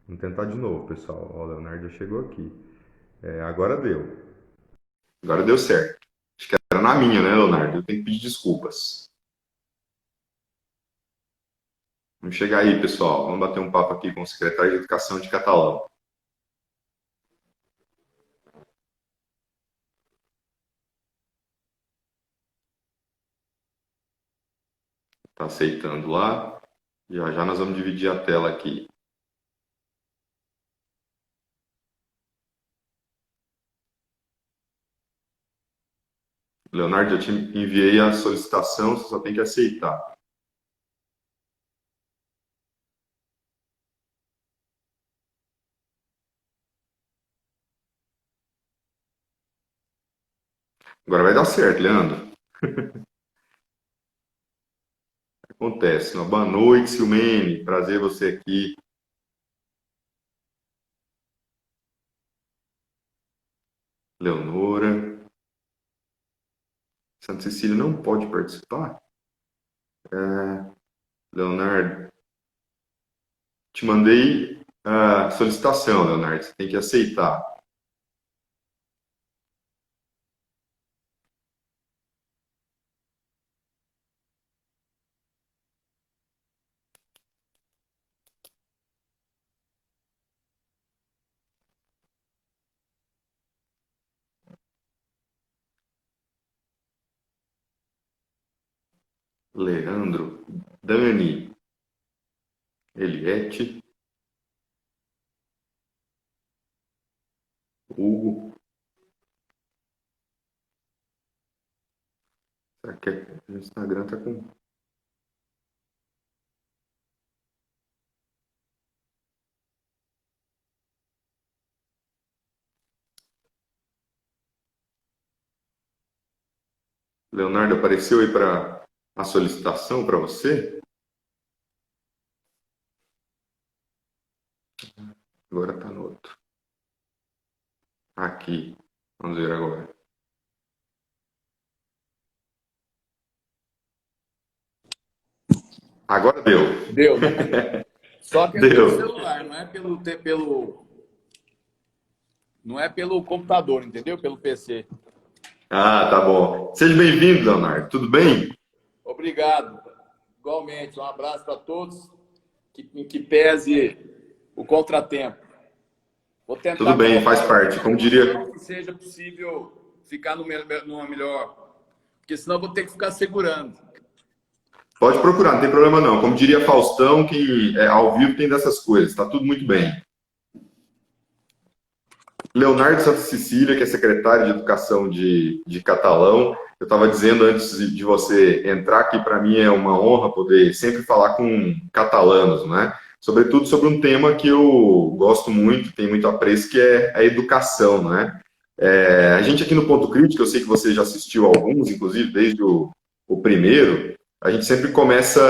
Vamos tentar de novo, pessoal. Ó, o Leonardo já chegou aqui. Agora deu. Agora deu certo. Acho que era na minha, né, Leonardo? Eu tenho que pedir desculpas. Vamos chegar aí, pessoal. Vamos bater um papo aqui com o secretário de Educação de Catalão. Tá aceitando lá. Já já nós vamos dividir a tela aqui. Leonardo, eu te enviei a solicitação, você só tem que aceitar. Agora vai dar certo, Leandro. Acontece. Uma boa noite, Silmene. Prazer você aqui. Leonora. Santa Cecília não pode participar? Leonardo, te mandei a solicitação, Leonardo. Você tem que aceitar. Leandro, Dani, Eliette, Hugo. Será que o Instagram tá com. Leonardo, apareceu aí para a solicitação para você? Agora tá no outro. Aqui. Vamos ver agora. Agora deu. Deu, né? Só que é pelo Deu. celular, não é não é pelo computador, entendeu? Pelo PC. Ah, tá bom. Seja bem-vindo, Leonardo. Tudo bem? Obrigado. Igualmente, um abraço para todos. Que pese o contratempo. Vou Tudo tentar bem, faz colocar uma parte. Como diria. solução que seja possível ficar numa melhor. Porque senão eu vou ter que ficar segurando. Pode procurar, não tem problema não. Como diria Faustão, que ao vivo tem dessas coisas. Tá tudo muito bem. Leonardo Santa Cecília, que é secretário de Educação de Catalão. Eu estava dizendo antes de você entrar aqui, para mim é uma honra poder sempre falar com catalanos, né? Sobretudo sobre um tema que eu gosto muito, tenho muito apreço, que é a educação, né? A gente aqui no Ponto Crítico, eu sei que você já assistiu alguns, inclusive desde o primeiro, a gente sempre começa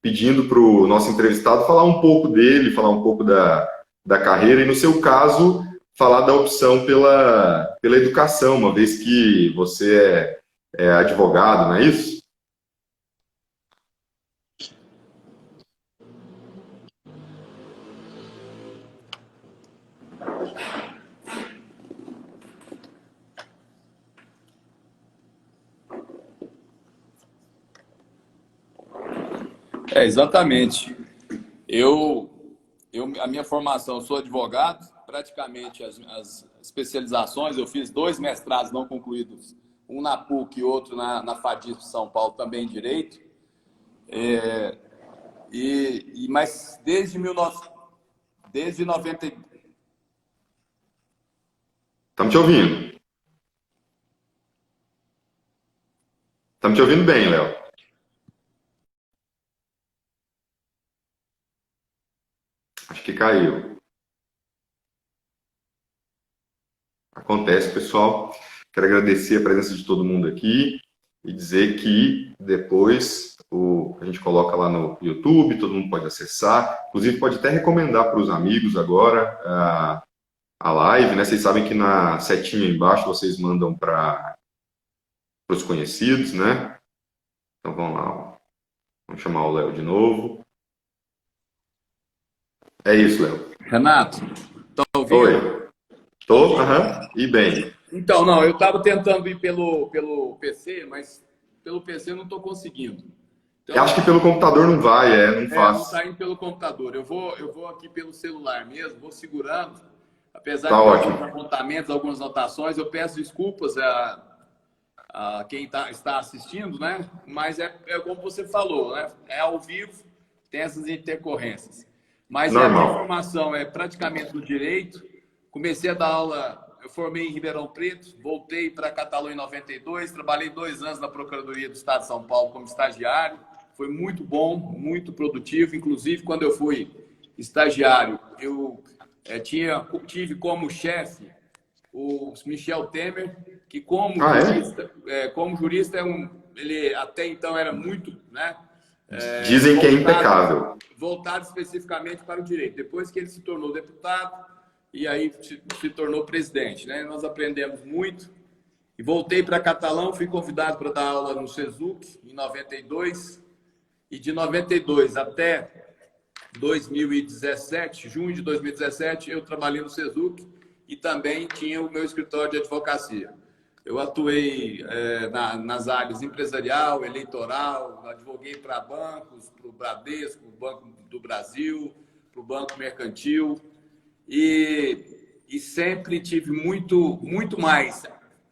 pedindo para o nosso entrevistado falar um pouco dele, falar um pouco da carreira, e no seu caso falar da opção pela educação, uma vez que você é advogado, não é isso? Exatamente. Eu, a minha formação, eu sou advogado, praticamente as especializações, eu fiz dois mestrados não concluídos, um na PUC e outro na FADISP São Paulo, também em Direito. Mas desde 90, Estamos te ouvindo. Estamos te ouvindo bem, Léo. Acho que caiu. Acontece, pessoal. Quero agradecer a presença de todo mundo aqui e dizer que depois a gente coloca lá no YouTube, todo mundo pode acessar. Inclusive, pode até recomendar para os amigos agora a live, né? Vocês sabem que na setinha embaixo vocês mandam para os conhecidos, né? Então vamos lá, ó. Vamos chamar o Léo de novo. É isso, Léo. Renato, tá ouvindo? Oi. Tô? Aham. E bem. Então, não, eu estava tentando ir pelo PC, mas pelo PC eu não estou conseguindo. Eu Então, acho que pelo computador não vai, não não faz. está indo pelo computador. Eu vou aqui pelo celular mesmo, vou segurando. Apesar Tá de ter alguns ótimo. apontamentos, algumas anotações, eu peço desculpas a quem está assistindo, né? Mas é como você falou, né? É ao vivo, tem essas intercorrências. Mas a minha Normal. formação é praticamente no direito. Comecei a dar aula, eu formei em Ribeirão Preto, voltei para Catalão em 92, trabalhei 2 anos na Procuradoria do Estado de São Paulo como estagiário. Foi muito bom, muito produtivo. Inclusive, quando eu fui estagiário, eu tive como chefe o Michel Temer, que Ah, é? como jurista ele até então era muito, né, Dizem que é impecável. voltado especificamente para o direito. Depois que ele se tornou deputado e aí se tornou presidente, né, nós aprendemos muito. E voltei para Catalão, fui convidado para dar aula no SESUC em 92 e de 92 até 2017, junho de 2017, eu trabalhei no SESUC e também tinha o meu escritório de advocacia. Eu atuei nas áreas empresarial, eleitoral, advoguei para bancos, para o Bradesco, o Banco do Brasil, para o Banco Mercantil e sempre tive muito mais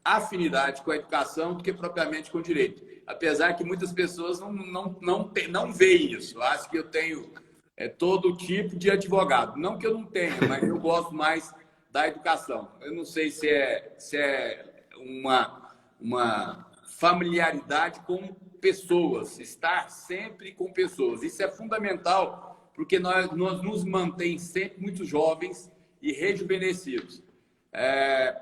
afinidade com a educação do que propriamente com o direito. Apesar que muitas pessoas não veem isso. Eu acho que eu tenho todo tipo de advogado. Não que eu não tenha, mas eu gosto mais da educação. Eu não sei se é uma familiaridade com pessoas, estar sempre com pessoas. Isso é fundamental, porque nós nos mantém sempre muito jovens e rejuvenescidos.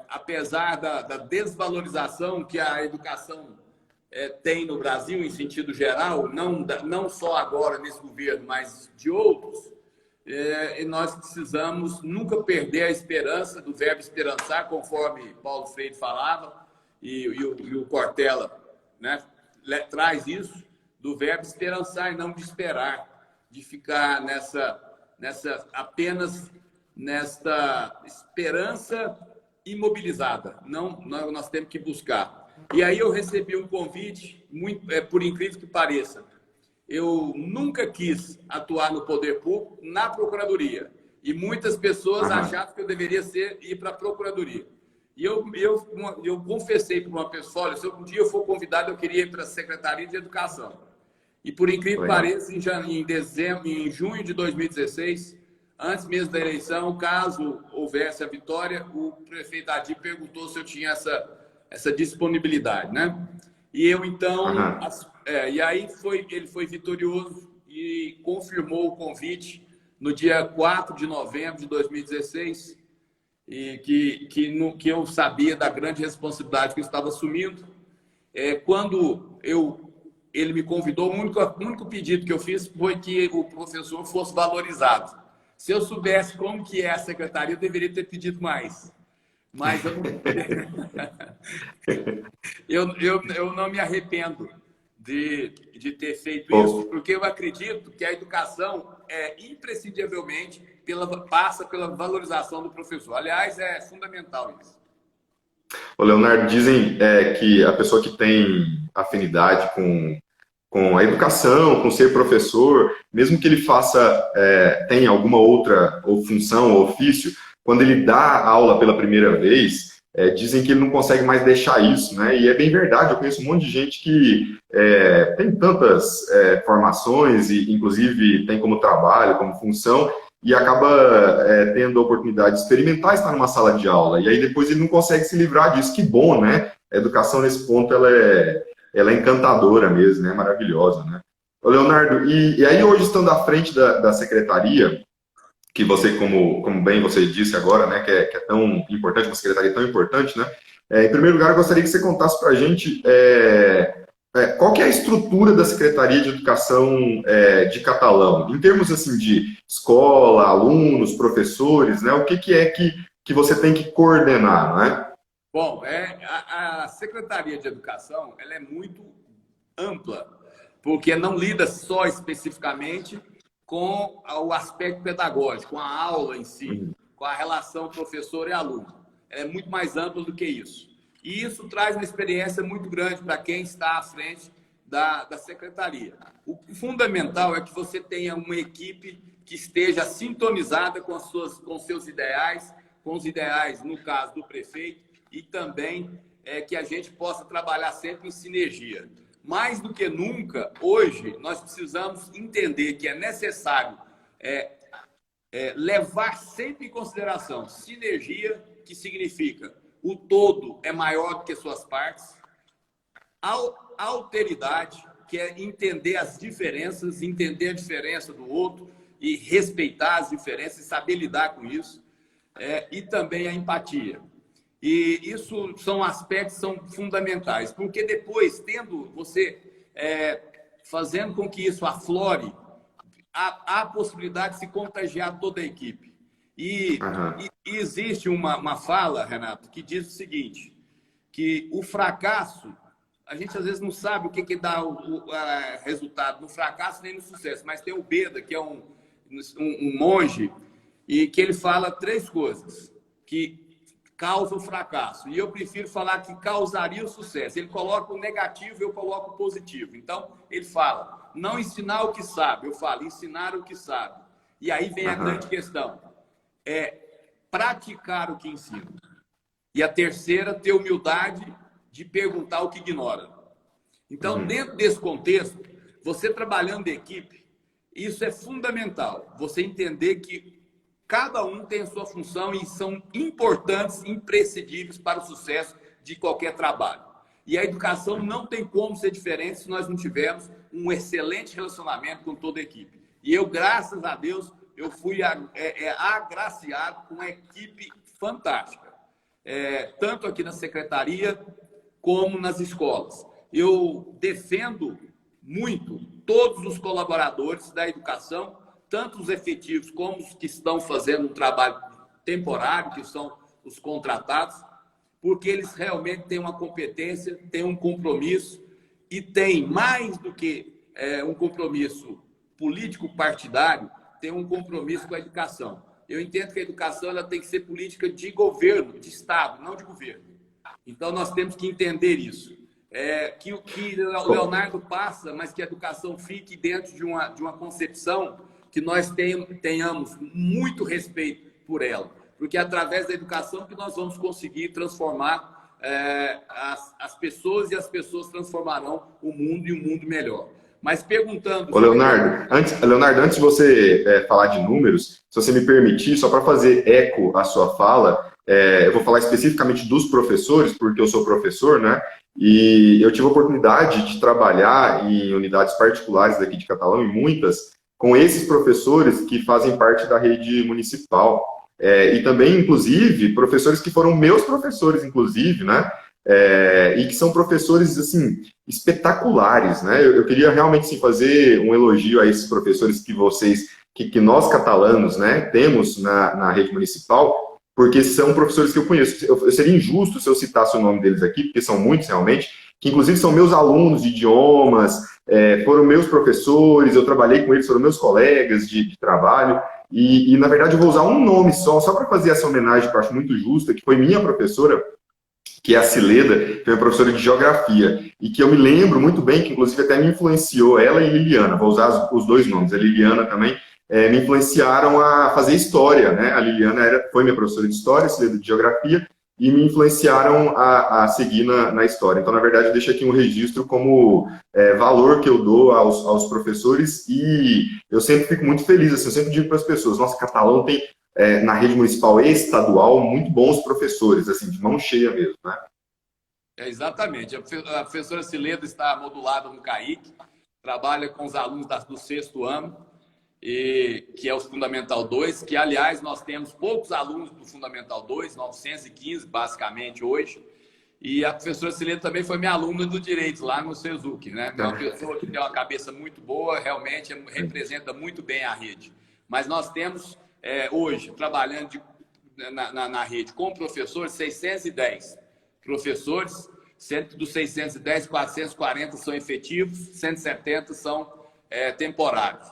Apesar da desvalorização que a educação tem no Brasil, em sentido geral, não só agora nesse governo, mas de outros, e nós precisamos nunca perder a esperança do verbo esperançar, conforme Paulo Freire falava, e o Cortella, né, traz isso, do verbo esperançar e não de esperar, de ficar apenas nesta esperança imobilizada. Não, nós temos que buscar. E aí eu recebi um convite, por incrível que pareça. Eu nunca quis atuar no poder público na Procuradoria. E muitas pessoas Aham. achavam que eu deveria ir para a Procuradoria. E eu confessei para uma pessoa, olha, se um dia eu for convidado, eu queria ir para a Secretaria de Educação. E por incrível que Legal. pareça, em junho de 2016, antes mesmo da eleição, caso houvesse a vitória, o prefeito Adi perguntou se eu tinha essa disponibilidade, né? E eu então, Aham. e aí ele foi vitorioso e confirmou o convite no dia 4 de novembro de 2016, e que eu sabia da grande responsabilidade que eu estava assumindo. Quando ele me convidou, o único pedido que eu fiz foi que o professor fosse valorizado. Se eu soubesse como que é a secretaria, eu deveria ter pedido mais. Mas eu não me arrependo de ter feito isso, Ô, porque eu acredito que a educação imprescindivelmente passa pela valorização do professor. Aliás, é fundamental isso. ô, Leonardo, dizem que a pessoa que tem afinidade com a educação, com ser professor, mesmo que ele tenha alguma outra ou função ou ofício, quando ele dá aula pela primeira vez, dizem que ele não consegue mais deixar isso, né? E é bem verdade, eu conheço um monte de gente que tem tantas formações e, inclusive, tem como trabalho, como função, e acaba tendo a oportunidade de experimentar estar numa sala de aula, e aí depois ele não consegue se livrar disso. Que bom, né? A educação, nesse ponto, ela é encantadora mesmo, né? Maravilhosa, né? Ô, Leonardo, e aí hoje estando à frente da secretaria, que você, como bem você disse agora, né, que é tão importante, uma secretaria tão importante, né? Em primeiro lugar, eu gostaria que você contasse para a gente qual que é a estrutura da Secretaria de Educação de Catalão, em termos assim de escola, alunos, professores, né? O que é que você tem que coordenar, né? Bom, a Secretaria de Educação ela é muito ampla, porque não lida só especificamente com o aspecto pedagógico, com a aula em si, com a relação professor e aluno. É muito mais amplo do que isso. E isso traz uma experiência muito grande para quem está à frente da secretaria. O fundamental é que você tenha uma equipe que esteja sintonizada com os seus ideais, com os ideais, no caso, do prefeito, e também que a gente possa trabalhar sempre em sinergia. Mais do que nunca, hoje, nós precisamos entender que é necessário levar sempre em consideração sinergia, que significa o todo é maior do que suas partes, alteridade, que é entender as diferenças, entender a diferença do outro e respeitar as diferenças e saber lidar com isso, e também a empatia. E isso são aspectos que são fundamentais, porque depois, tendo você fazendo com que isso aflore, há a possibilidade de se contagiar toda a equipe. E existe uma fala, Renato, que diz o seguinte, que o fracasso, a gente às vezes não sabe o que dá o resultado no fracasso nem no sucesso, mas tem o Beda, que é um monge, e que ele fala 3 coisas que causam o fracasso. E eu prefiro falar que causaria o sucesso. Ele coloca o negativo e eu coloco o positivo. Então, ele fala, não ensinar o que sabe, eu falo, ensinar o que sabe. E aí vem a grande questão. Praticar o que ensina. E a terceira, ter humildade de perguntar o que ignora. Então, dentro desse contexto, você trabalhando em equipe, isso é fundamental. Você entender que cada um tem a sua função e são importantes, imprescindíveis para o sucesso de qualquer trabalho. E a educação não tem como ser diferente se nós não tivermos um excelente relacionamento com toda a equipe. E eu, graças a Deus, eu fui agraciado com uma equipe fantástica, tanto aqui na secretaria como nas escolas. Eu defendo muito todos os colaboradores da educação, tanto os efetivos como os que estão fazendo um trabalho temporário, que são os contratados, porque eles realmente têm uma competência, têm um compromisso e têm mais do que um compromisso político-partidário, tem um compromisso com a educação. Eu entendo que a educação ela tem que ser política de governo, de Estado, não de governo. Então, nós temos que entender isso. Que o que o Leonardo passa, mas que a educação fique dentro de uma concepção que nós tenhamos muito respeito por ela. Porque é através da educação que nós vamos conseguir transformar as pessoas, e as pessoas transformarão o mundo e um mundo melhor. Mas perguntando... Ô, Leonardo, antes de você falar de números, se você me permitir, só para fazer eco à sua fala, eu vou falar especificamente dos professores, porque eu sou professor, né? E eu tive a oportunidade de trabalhar em unidades particulares daqui de Catalão, e muitas, com esses professores que fazem parte da rede municipal. E também, inclusive, professores que foram meus professores, inclusive, né? E que são professores, assim, espetaculares, né? Eu queria realmente, assim, fazer um elogio a esses professores que nós catalanos, né, temos na rede municipal, porque são professores que eu conheço. Eu seria injusto se eu citasse o nome deles aqui, porque são muitos realmente, que inclusive são meus alunos de idiomas, foram meus professores, eu trabalhei com eles, foram meus colegas de trabalho, e na verdade eu vou usar um nome só para fazer essa homenagem que eu acho muito justa, que foi minha professora, que é a Cileda, que é uma professora de geografia, e que eu me lembro muito bem, que inclusive até me influenciou, ela e Liliana, vou usar os 2 nomes, a Liliana também, me influenciaram a fazer história, né? A Liliana foi minha professora de história, a Cileda de geografia, e me influenciaram a seguir na história. Então, na verdade, eu deixo aqui um registro como valor que eu dou aos professores, e eu sempre fico muito feliz, assim, eu sempre digo para as pessoas, nossa, Catalão tem, na rede municipal e estadual, muito bons professores, assim, de mão cheia mesmo, né? Exatamente. A professora Cileda está modulada no CAIC, trabalha com os alunos do 6º ano, que é o Fundamental 2, que, aliás, nós temos poucos alunos do Fundamental 2, 915, basicamente, hoje. E a professora Cileda também foi minha aluna do Direito, lá no SESUC, né? É uma pessoa que tem uma cabeça muito boa, realmente representa muito bem a rede. Mas nós temos, hoje, trabalhando na rede com professores, 610 professores, sendo dos 610, 440 são efetivos, 170 são temporários.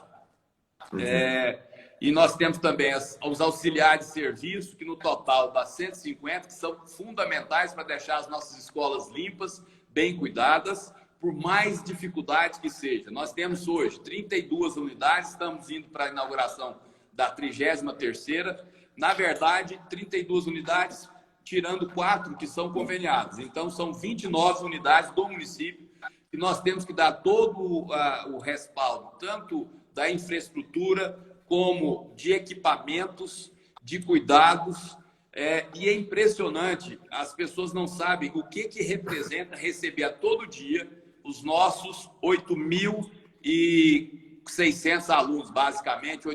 E nós temos também os auxiliares de serviço, que no total dá 150, que são fundamentais para deixar as nossas escolas limpas, bem cuidadas, por mais dificuldades que seja. Nós temos hoje 32 unidades, estamos indo para a inauguração da 33ª. Na verdade, 32 unidades, tirando 4 que são conveniadas. Então, são 29 unidades do município que nós temos que dar todo o respaldo, tanto da infraestrutura, como de equipamentos, de cuidados. E é impressionante, as pessoas não sabem o que representa receber a todo dia os nossos 8.600 alunos, basicamente,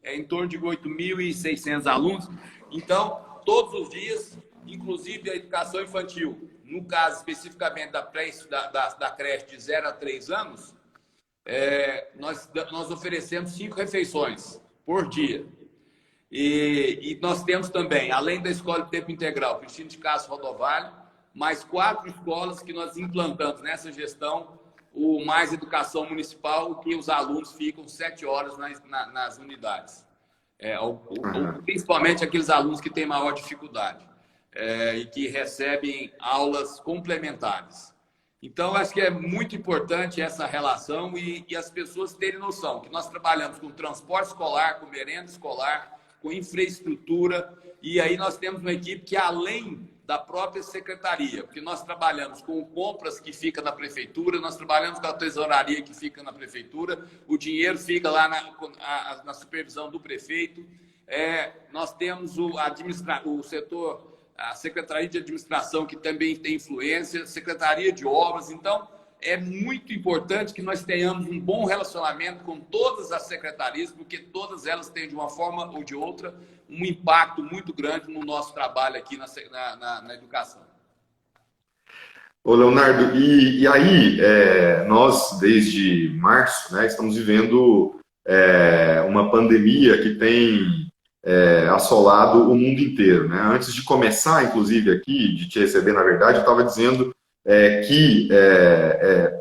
em torno de 8.600 alunos. Então, todos os dias, inclusive a educação infantil, no caso especificamente da creche de 0 a 3 anos, nós oferecemos 5 refeições por dia. E nós temos também, além da escola de tempo integral, Cristino de Castro Rodovalho, mais 4 escolas que nós implantamos nessa gestão, o Mais Educação Municipal, que os alunos ficam 7 horas nas unidades. Principalmente aqueles alunos que têm maior dificuldade e que recebem aulas complementares. Então, acho que é muito importante essa relação e as pessoas terem noção que nós trabalhamos com transporte escolar, com merenda escolar, com infraestrutura, e aí nós temos uma equipe que, além da própria secretaria, porque nós trabalhamos com compras que fica na prefeitura, nós trabalhamos com a tesouraria que fica na prefeitura, o dinheiro fica lá na supervisão do prefeito, nós temos o setor, a Secretaria de Administração, que também tem influência, Secretaria de Obras. Então, é muito importante que nós tenhamos um bom relacionamento com todas as secretarias, porque todas elas têm, de uma forma ou de outra, um impacto muito grande no nosso trabalho aqui na educação. Ô, Leonardo, e aí, nós, desde março, né, estamos vivendo uma pandemia que tem assolado o mundo inteiro, né? Antes de começar, inclusive, aqui, de te receber, na verdade, eu estava dizendo que,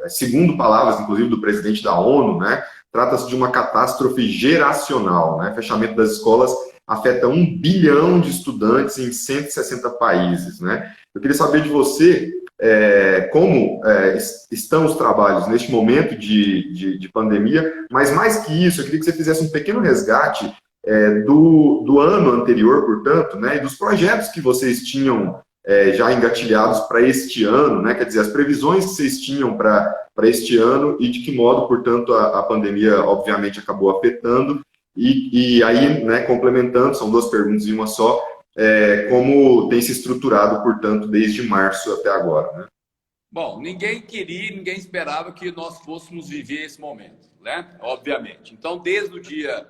segundo palavras, inclusive, do presidente da ONU, né, trata-se de uma catástrofe geracional, né? Fechamento das escolas afeta 1 bilhão de estudantes em 160 países, né? Eu queria saber de você como estão os trabalhos neste momento de pandemia, mas mais que isso, eu queria que você fizesse um pequeno resgate do ano anterior, portanto, né, e dos projetos que vocês tinham já engatilhados para este ano, né, quer dizer, as previsões que vocês tinham para este ano e de que modo, portanto, a pandemia, obviamente, acabou afetando. E aí, né, complementando, são 2 perguntas em uma só, como tem se estruturado, portanto, desde março até agora, né? Bom, ninguém esperava que nós fôssemos viver esse momento, né? Obviamente. Então, desde o dia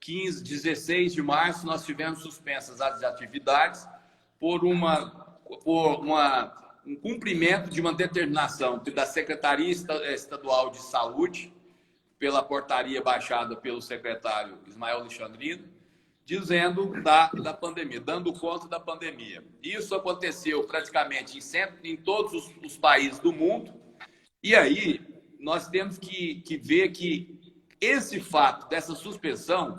15, 16 de março, nós tivemos suspensas as atividades por um cumprimento de uma determinação da Secretaria Estadual de Saúde, pela portaria baixada pelo secretário Ismael Alexandrino, dizendo da pandemia, dando conta da pandemia. Isso aconteceu praticamente em todos os países do mundo, e aí nós temos que ver que esse fato dessa suspensão,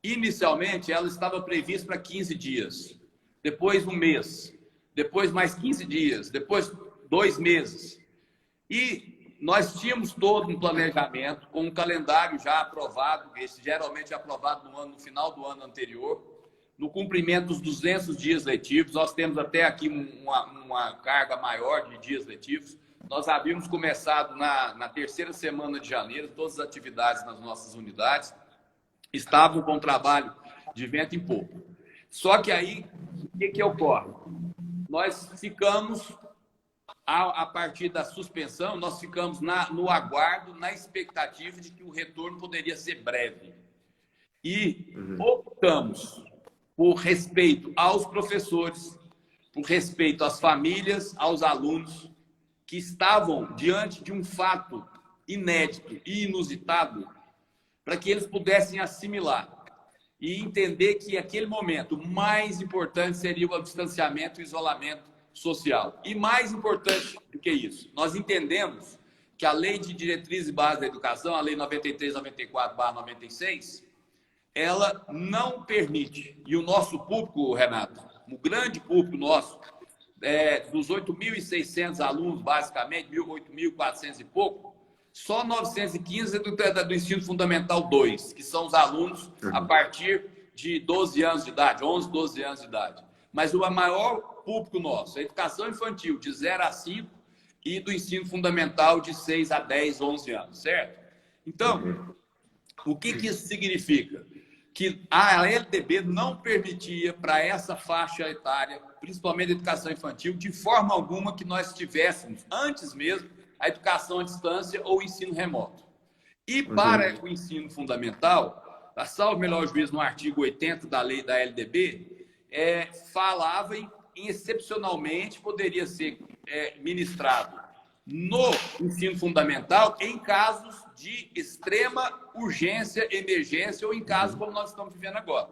inicialmente, ela estava prevista para 15 dias, depois 1 mês, depois mais 15 dias, depois 2 meses. E nós tínhamos todo um planejamento, com um calendário já aprovado, esse geralmente é aprovado no final do ano anterior, no cumprimento dos 200 dias letivos. Nós temos até aqui uma carga maior de dias letivos. Nós havíamos começado na 3ª semana de janeiro, todas as atividades nas nossas unidades estavam com trabalho de vento em popa. Só que aí, o que ocorre? Nós ficamos, a partir da suspensão, nós ficamos no aguardo, na expectativa de que o retorno poderia ser breve. E optamos, por respeito aos professores, por respeito às famílias, aos alunos, que estavam diante de um fato inédito e inusitado, para que eles pudessem assimilar e entender que, naquele momento, o mais importante seria o distanciamento e o isolamento social. E mais importante do que isso, nós entendemos que a Lei de Diretrizes e Bases da Educação, a Lei 93/94/96, ela não permite, e o nosso público, Renato, o grande público nosso, dos 8.600 alunos, basicamente, 8.400 e pouco, só 915 é do ensino fundamental 2, que são os alunos a partir de 12 anos de idade, 11, 12 anos de idade. Mas o maior público nosso, a educação infantil de 0 a 5 e do ensino fundamental de 6 a 10, 11 anos, certo? Então, o que isso significa? Que a LDB não permitia para essa faixa etária, principalmente a educação infantil, de forma alguma que nós tivéssemos, antes mesmo, a educação à distância ou o ensino remoto. E para o ensino fundamental, a salvo melhor juízo no artigo 80 da lei da LDB, falava em excepcionalmente poderia ser ministrado no ensino fundamental em casos de extrema urgência, emergência ou em casos como nós estamos vivendo agora.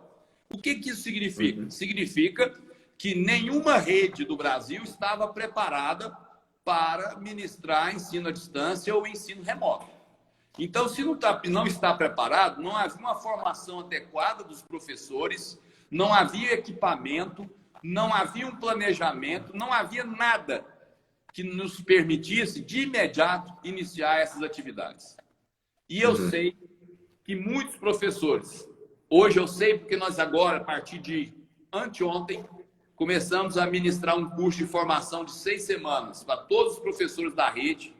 O que isso significa? Significa que nenhuma rede do Brasil estava preparada para ministrar ensino à distância ou ensino remoto. Então, se não está preparado, não havia uma formação adequada dos professores, não havia equipamento, não havia um planejamento, não havia nada que nos permitisse, de imediato, iniciar essas atividades. E eu sei que muitos professores, hoje eu sei porque nós agora, a partir de anteontem, começamos a ministrar um curso de formação de 6 semanas para todos os professores da rede.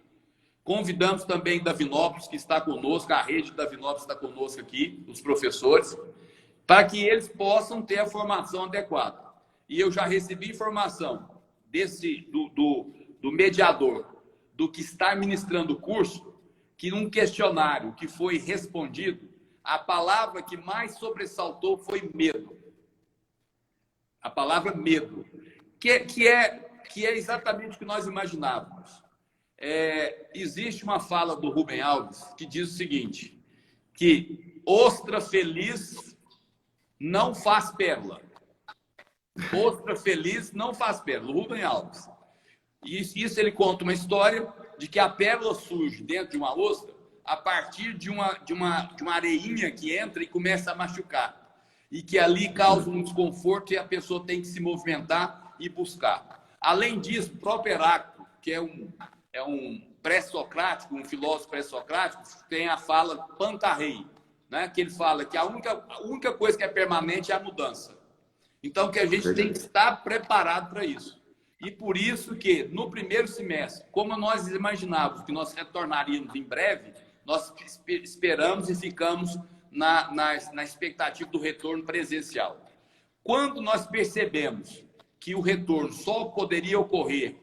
Convidamos também Davinópolis, que está conosco, a rede Davinópolis está conosco aqui, os professores, para que eles possam ter a formação adequada. E eu já recebi informação do mediador, do que está ministrando o curso, que num questionário que foi respondido, a palavra que mais sobressaltou foi medo. A palavra medo, que é exatamente o que nós imaginávamos. Existe uma fala do Rubem Alves que diz o seguinte, que ostra feliz não faz pérola. Ostra feliz não faz pérola. Rubem Alves. Isso ele conta uma história de que a pérola surge dentro de uma ostra a partir de uma areinha que entra e começa a machucar. E que ali causa um desconforto e a pessoa tem que se movimentar e buscar. Além disso, o próprio Heráclito, que é um pré-socrático, um filósofo pré-socrático, tem a fala pantarrei, né? Que ele fala que a única coisa que é permanente é a mudança. Então, que a gente tem que estar preparado para isso. E por isso que, no primeiro semestre, como nós imaginávamos que nós retornaríamos em breve, nós esperamos e ficamos na expectativa do retorno presencial. Quando nós percebemos que o retorno só poderia ocorrer,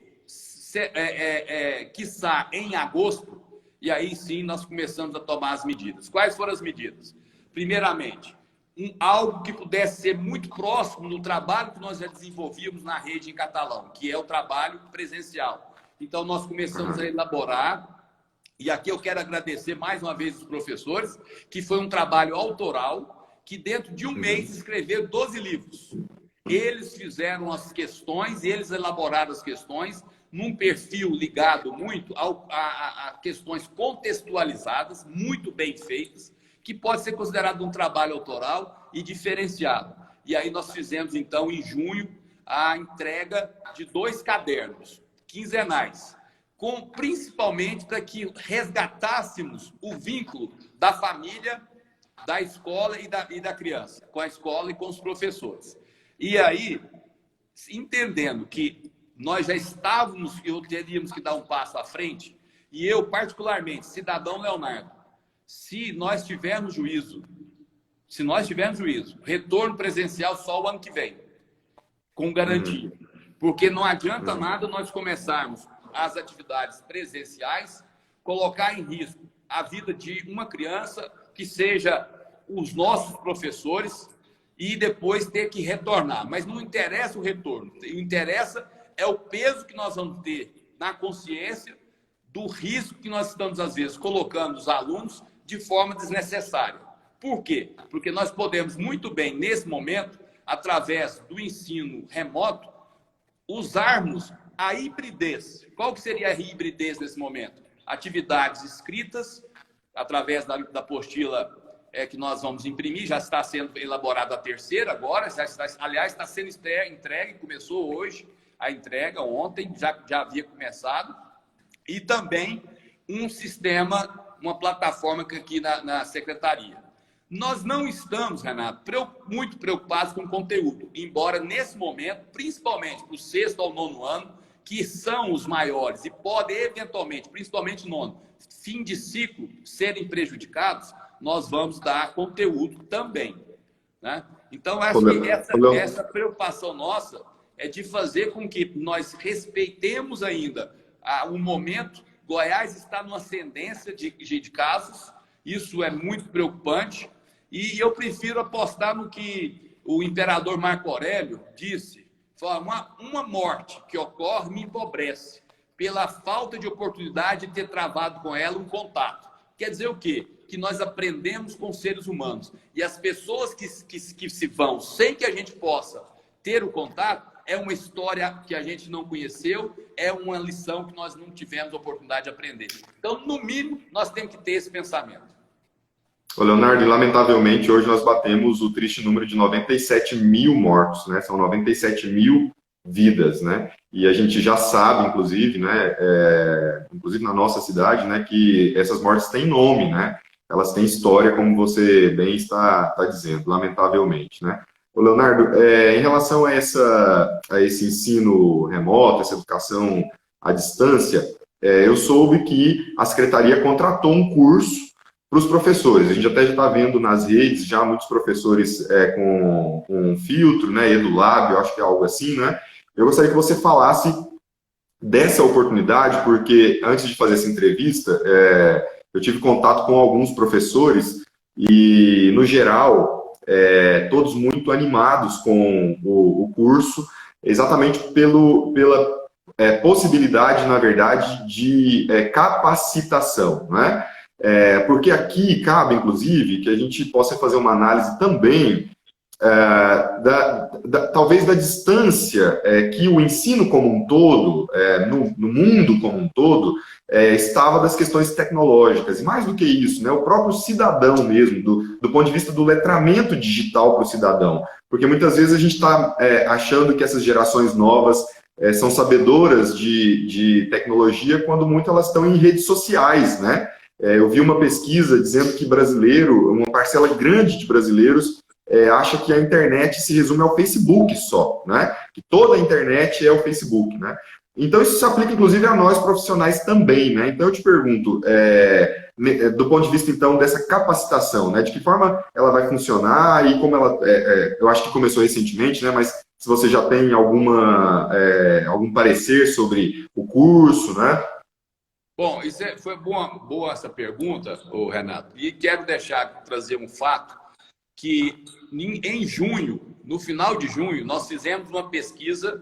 quiçá, em agosto, e aí sim nós começamos a tomar as medidas. Quais foram as medidas? Primeiramente, algo que pudesse ser muito próximo do trabalho que nós já desenvolvíamos na rede em Catalão, que é o trabalho presencial. Então, nós começamos a elaborar, e aqui eu quero agradecer mais uma vez os professores, que foi um trabalho autoral, que dentro de um mês escreveram 12 livros. Eles fizeram as questões, eles elaboraram as questões num perfil ligado muito a questões contextualizadas, muito bem feitas, que pode ser considerado um trabalho autoral e diferenciado. E aí nós fizemos, então, em junho, a entrega de 2 cadernos quinzenais, principalmente para que resgatássemos o vínculo da família, da escola e da criança, com a escola e com os professores. E aí, entendendo que nós já estávamos, eu teríamos que dar um passo à frente, e eu, particularmente, cidadão Leonardo, se nós tivermos juízo, retorno presencial só o ano que vem, com garantia. Porque não adianta nada nós começarmos as atividades presenciais, colocar em risco a vida de uma criança, que seja os nossos professores, e depois ter que retornar. Mas não interessa o retorno, o que interessa é o peso que nós vamos ter na consciência do risco que nós estamos, às vezes, colocando os alunos de forma desnecessária. Por quê? Porque nós podemos muito bem, nesse momento, através do ensino remoto, usarmos a hibridez. Qual que seria a hibridez nesse momento? atividades escritas, através da apostila que nós vamos imprimir, já está sendo elaborada a terceira agora, aliás, está sendo entregue, começou hoje a entrega, ontem já havia começado, e também um sistema, uma plataforma aqui na secretaria. Nós não estamos, Renato, muito preocupados com o conteúdo, embora nesse momento, principalmente para o 6º ao 9º ano, que são os maiores e podem eventualmente, principalmente nono, fim de ciclo, serem prejudicados, nós vamos dar conteúdo também, né? Então, acho que essa preocupação nossa é de fazer com que nós respeitemos ainda o momento. Goiás está numa ascendência de casos, isso é muito preocupante, e eu prefiro apostar no que o imperador Marco Aurélio disse: uma morte que ocorre me empobrece pela falta de oportunidade de ter travado com ela um contato. Quer dizer o quê? Que nós aprendemos com seres humanos. E as pessoas que se vão sem que a gente possa ter o contato, é uma história que a gente não conheceu, é uma lição que nós não tivemos oportunidade de aprender. Então, no mínimo, nós temos que ter esse pensamento. Ô, Leonardo, lamentavelmente, hoje nós batemos o triste número de 97 mil mortos, né? São 97 mil vidas, né? E a gente já sabe, inclusive, né? Inclusive na nossa cidade, né? Que essas mortes têm nome, né? Elas têm história, como você bem está dizendo, lamentavelmente, né? Ô, Leonardo, em relação a esse ensino remoto, essa educação à distância, eu soube que a secretaria contratou um curso para os professores. A gente até já está vendo nas redes já muitos professores com filtro, né? EduLab, eu acho que é algo assim, né? Eu gostaria que você falasse dessa oportunidade, porque antes de fazer essa entrevista, eu tive contato com alguns professores e, no geral, todos muito animados com o curso, exatamente pela possibilidade, na verdade, de capacitação, né? Porque aqui cabe, inclusive, que a gente possa fazer uma análise também talvez da distância que o ensino como um todo, no mundo como um todo, estava das questões tecnológicas. E mais do que isso, né, o próprio cidadão mesmo, do ponto de vista do letramento digital para o cidadão. Porque muitas vezes a gente está achando que essas gerações novas são sabedoras de tecnologia, quando muito elas estão em redes sociais, né? Eu vi uma pesquisa dizendo que uma parcela grande de brasileiros acha que a internet se resume ao Facebook só, né? Que toda a internet é o Facebook, né? Então, isso se aplica, inclusive, a nós profissionais também, né? Então, eu te pergunto, do ponto de vista, então, dessa capacitação, né? De que forma ela vai funcionar e como ela... eu acho que começou recentemente, né? Mas se você já tem algum parecer sobre o curso, né? Bom, foi boa essa pergunta, Renato. E quero trazer um fato que em junho, no final de junho, nós fizemos uma pesquisa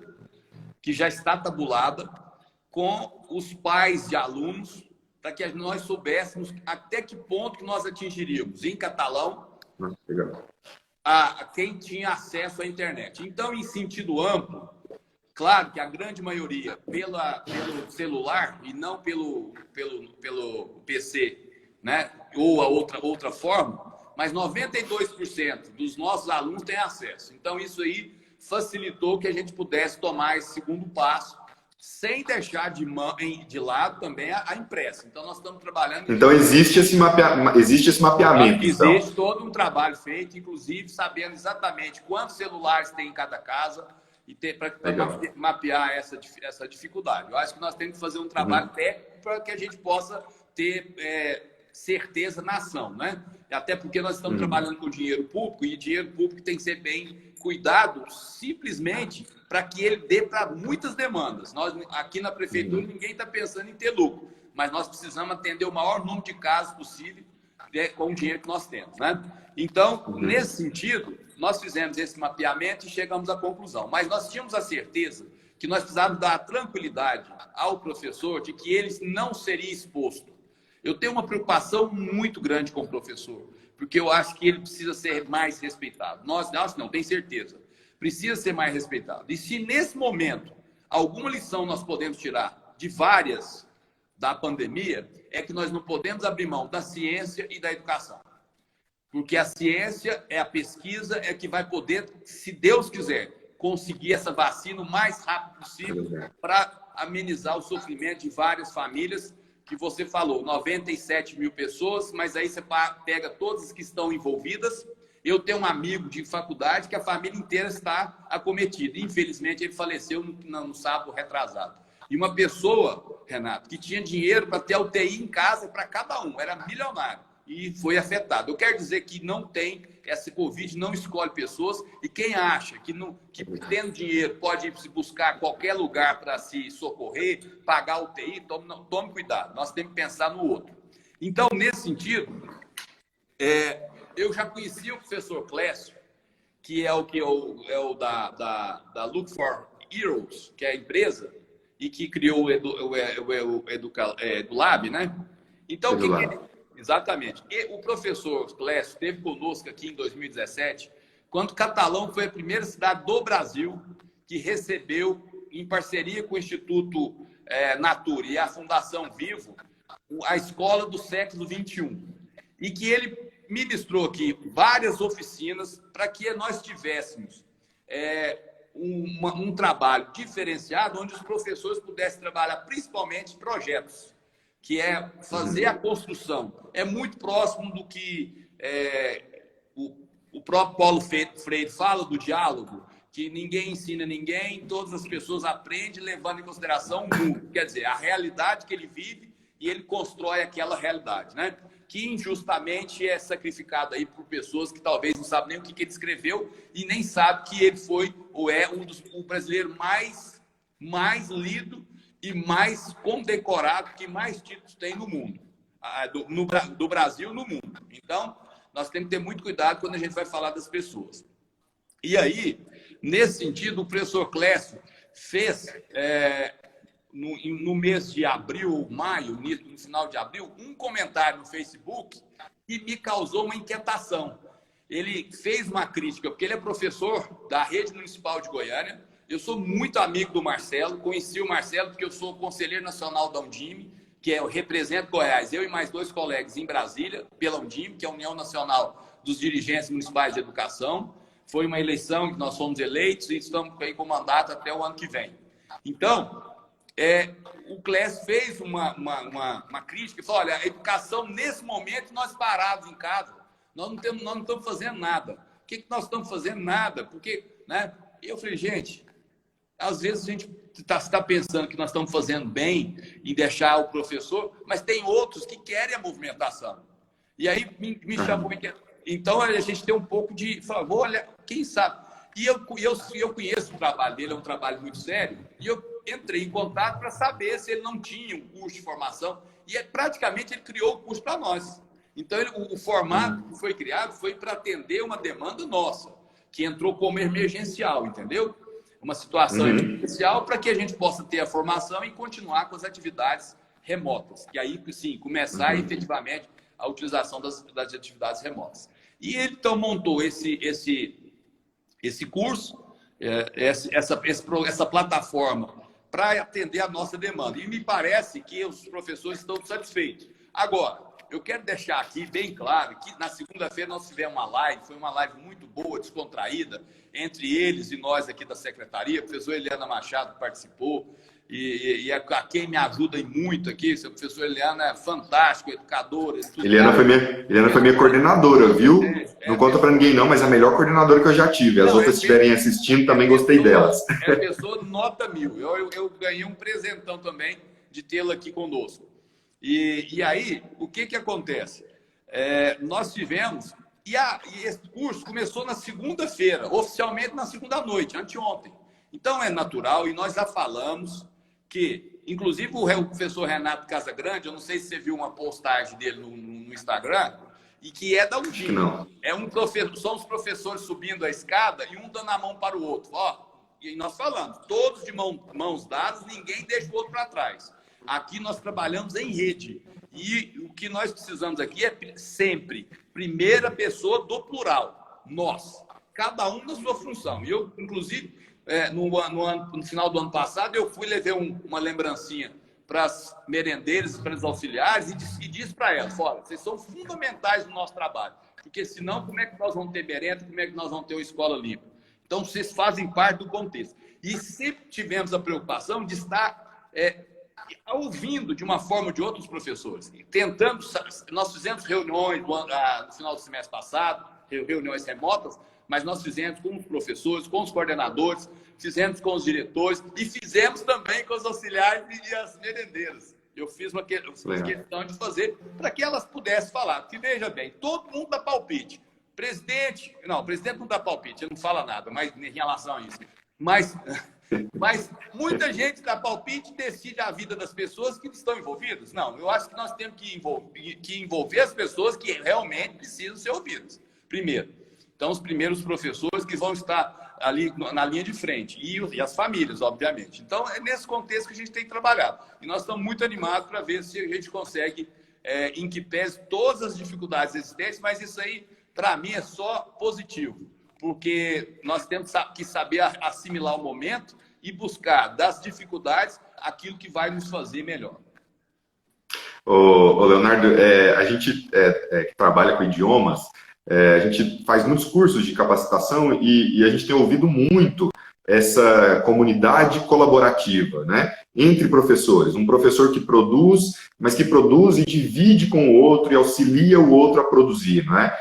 que já está tabulada com os pais de alunos, para que nós soubéssemos até que ponto que nós atingiríamos em catalão a quem tinha acesso à internet. Então, em sentido amplo, claro que a grande maioria pelo celular e não pelo PC, né? Ou a outra forma, mas 92% dos nossos alunos têm acesso. Então, isso aí facilitou que a gente pudesse tomar esse segundo passo, sem deixar de lado também a impressa. Então, nós estamos trabalhando... Então, existe esse mapeamento. Existe todo um trabalho feito, inclusive sabendo exatamente quantos celulares tem em cada casa, e para mapear essa dificuldade. Eu acho que nós temos que fazer um trabalho técnico para que a gente possa ter certeza na ação, né? Até porque nós estamos trabalhando com dinheiro público, e dinheiro público tem que ser bem cuidado, simplesmente para que ele dê para muitas demandas. Nós, aqui na prefeitura, ninguém está pensando em ter lucro, mas nós precisamos atender o maior número de casos possível com o dinheiro que nós temos, né? Então, nesse sentido, nós fizemos esse mapeamento e chegamos à conclusão. Mas nós tínhamos a certeza que nós precisávamos dar tranquilidade ao professor de que ele não seria exposto. Eu tenho uma preocupação muito grande com o professor, porque eu acho que ele precisa ser mais respeitado. Não, tenho certeza. Precisa ser mais respeitado. E se nesse momento alguma lição nós podemos tirar de várias da pandemia é que nós não podemos abrir mão da ciência e da educação. Porque a ciência é a pesquisa, é que vai poder, se Deus quiser, conseguir essa vacina o mais rápido possível para amenizar o sofrimento de várias famílias, que você falou, 97 mil pessoas, mas aí você pega todas as que estão envolvidas. Eu tenho um amigo de faculdade que a família inteira está acometida. Infelizmente, ele faleceu no sábado retrasado. E uma pessoa, Renato, que tinha dinheiro para ter UTI em casa para cada um, era milionário e foi afetado. Eu quero dizer que não tem, essa Covid não escolhe pessoas, e quem acha que tendo dinheiro pode se buscar qualquer lugar para se socorrer, pagar UTI, tome cuidado. Nós temos que pensar no outro. Então, nesse sentido, eu já conheci o professor Clécio, que é o da Look for Heroes, que é a empresa, e que criou o EduLab, né? Então, exatamente. E o professor Clécio esteve conosco aqui em 2017, quando Catalão foi a primeira cidade do Brasil que recebeu, em parceria com o Instituto Natura e a Fundação Vivo, a Escola do Século XXI. E que ele ministrou aqui várias oficinas para que nós tivéssemos um trabalho diferenciado, onde os professores pudessem trabalhar principalmente projetos, que é fazer a construção. É muito próximo do que o próprio Paulo Freire fala do diálogo, que ninguém ensina ninguém, todas as pessoas aprendem levando em consideração o mundo. Quer dizer, a realidade que ele vive e ele constrói aquela realidade, né? Que injustamente é sacrificado aí por pessoas que talvez não sabem nem o que ele escreveu e nem sabem que ele foi ou é o brasileiro mais lido e mais condecorado, que mais títulos tem no mundo, do Brasil no mundo. Então, nós temos que ter muito cuidado quando a gente vai falar das pessoas. E aí, nesse sentido, o professor Clécio fez, no mês de abril, maio, no final de abril, um comentário no Facebook que me causou uma inquietação. Ele fez uma crítica, porque ele é professor da Rede Municipal de Goiânia. Eu sou muito amigo do Marcelo, conheci o Marcelo porque eu sou conselheiro nacional da Undime, que eu represento Goiás, eu e mais 2 colegas em Brasília, pela Undime, que é a União Nacional dos Dirigentes Municipais de Educação. Foi uma eleição que nós fomos eleitos e estamos aí com mandato até o ano que vem. Então, o Clécio fez uma crítica e falou, olha, a educação, nesse momento, nós parados em casa, nós não estamos fazendo nada. O que nós estamos fazendo? Nada. Porque, né? Eu falei, gente, às vezes a gente está pensando que nós estamos fazendo bem em deixar o professor, mas tem outros que querem a movimentação. E aí me chamou. Então a gente tem um pouco de favor, olha, quem sabe? E eu conheço o trabalho dele, é um trabalho muito sério, e eu entrei em contato para saber se ele não tinha um curso de formação, e praticamente ele criou o curso para nós. Então o formato que foi criado foi para atender uma demanda nossa, que entrou como emergencial, entendeu? Uma situação emergencial para que a gente possa ter a formação e continuar com as atividades remotas. E aí, sim, começar efetivamente a utilização das atividades remotas. E ele, então, montou esse curso, essa plataforma para atender a nossa demanda. E me parece que os professores estão satisfeitos. Agora, eu quero deixar aqui bem claro que na segunda-feira nós tivemos uma live, foi uma live muito boa, descontraída, entre eles e nós aqui da secretaria. A professora Eliana Machado participou, e a quem me ajuda muito aqui, a professora Eliana é fantástica, educadora. Eliana foi minha coordenadora, viu? Não conta para ninguém não, mas a melhor coordenadora que eu já tive. As outras estiverem assistindo, também gostei delas. É pessoa nota 1000. Eu ganhei um presentão também de tê-la aqui conosco. E aí, o que acontece? Nós tivemos... E esse curso começou na segunda-feira, oficialmente na segunda noite, anteontem. Então, é natural, e nós já falamos que, inclusive, o professor Renato Casagrande, eu não sei se você viu uma postagem dele no Instagram, e que é da Undime. São os professores subindo a escada e um dando a mão para o outro. E nós falamos, todos de mãos dadas, ninguém deixa o outro para trás. Aqui nós trabalhamos em rede. E o que nós precisamos aqui é sempre primeira pessoa do plural. Nós. Cada um na sua função. E eu, inclusive, no final do ano passado, eu levei uma lembrancinha para as merendeiras, para os auxiliares e diz para elas, olha, vocês são fundamentais no nosso trabalho, porque senão como é que nós vamos ter merenda, como é que nós vamos ter uma escola limpa? Então, vocês fazem parte do contexto. E sempre tivemos a preocupação de estar ouvindo de uma forma ou de outra os professores, tentando, nós fizemos reuniões no final do semestre passado, reuniões remotas, mas nós fizemos com os professores, com os coordenadores, fizemos com os diretores e fizemos também com os auxiliares e as merendeiras. Eu fiz uma questão de fazer para que elas pudessem falar. Porque, veja bem, todo mundo dá palpite. O presidente não dá palpite, ele não fala nada, mas em relação a isso. Mas muita gente dá palpite e decide a vida das pessoas que estão envolvidas. Não, eu acho que nós temos que envolver as pessoas que realmente precisam ser ouvidas. Primeiro. Então, os primeiros professores que vão estar ali na linha de frente. E as famílias, obviamente. Então, é nesse contexto que a gente tem trabalhado. E nós estamos muito animados para ver se a gente consegue, em que pese todas as dificuldades existentes, mas isso aí, para mim, é só positivo. Porque nós temos que saber assimilar o momento e buscar das dificuldades aquilo que vai nos fazer melhor. Ô Leonardo, a gente que trabalha com idiomas, a gente faz muitos cursos de capacitação e a gente tem ouvido muito essa comunidade colaborativa, né? Entre professores. Um professor que produz, mas que produz e divide com o outro e auxilia o outro a produzir, né?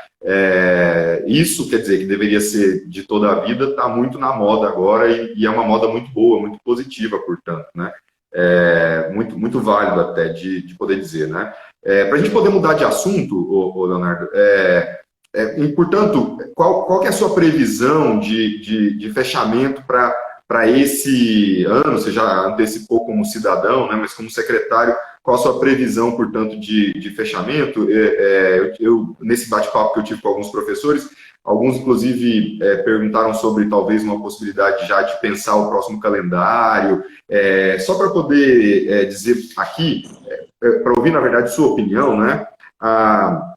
Isso quer dizer que deveria ser de toda a vida, está muito na moda agora e é uma moda muito boa, muito positiva, portanto, né? Muito válido até de poder dizer, né? Para a gente poder mudar de assunto, Leonardo, portanto, qual que é a sua previsão de fechamento para esse ano? Você já antecipou como cidadão, né, mas como secretário, qual a sua previsão, portanto, de fechamento? Nesse bate-papo que eu tive com alguns professores, alguns, inclusive, perguntaram sobre talvez uma possibilidade já de pensar o próximo calendário. Só para poder dizer aqui, para ouvir, na verdade, sua opinião, né? A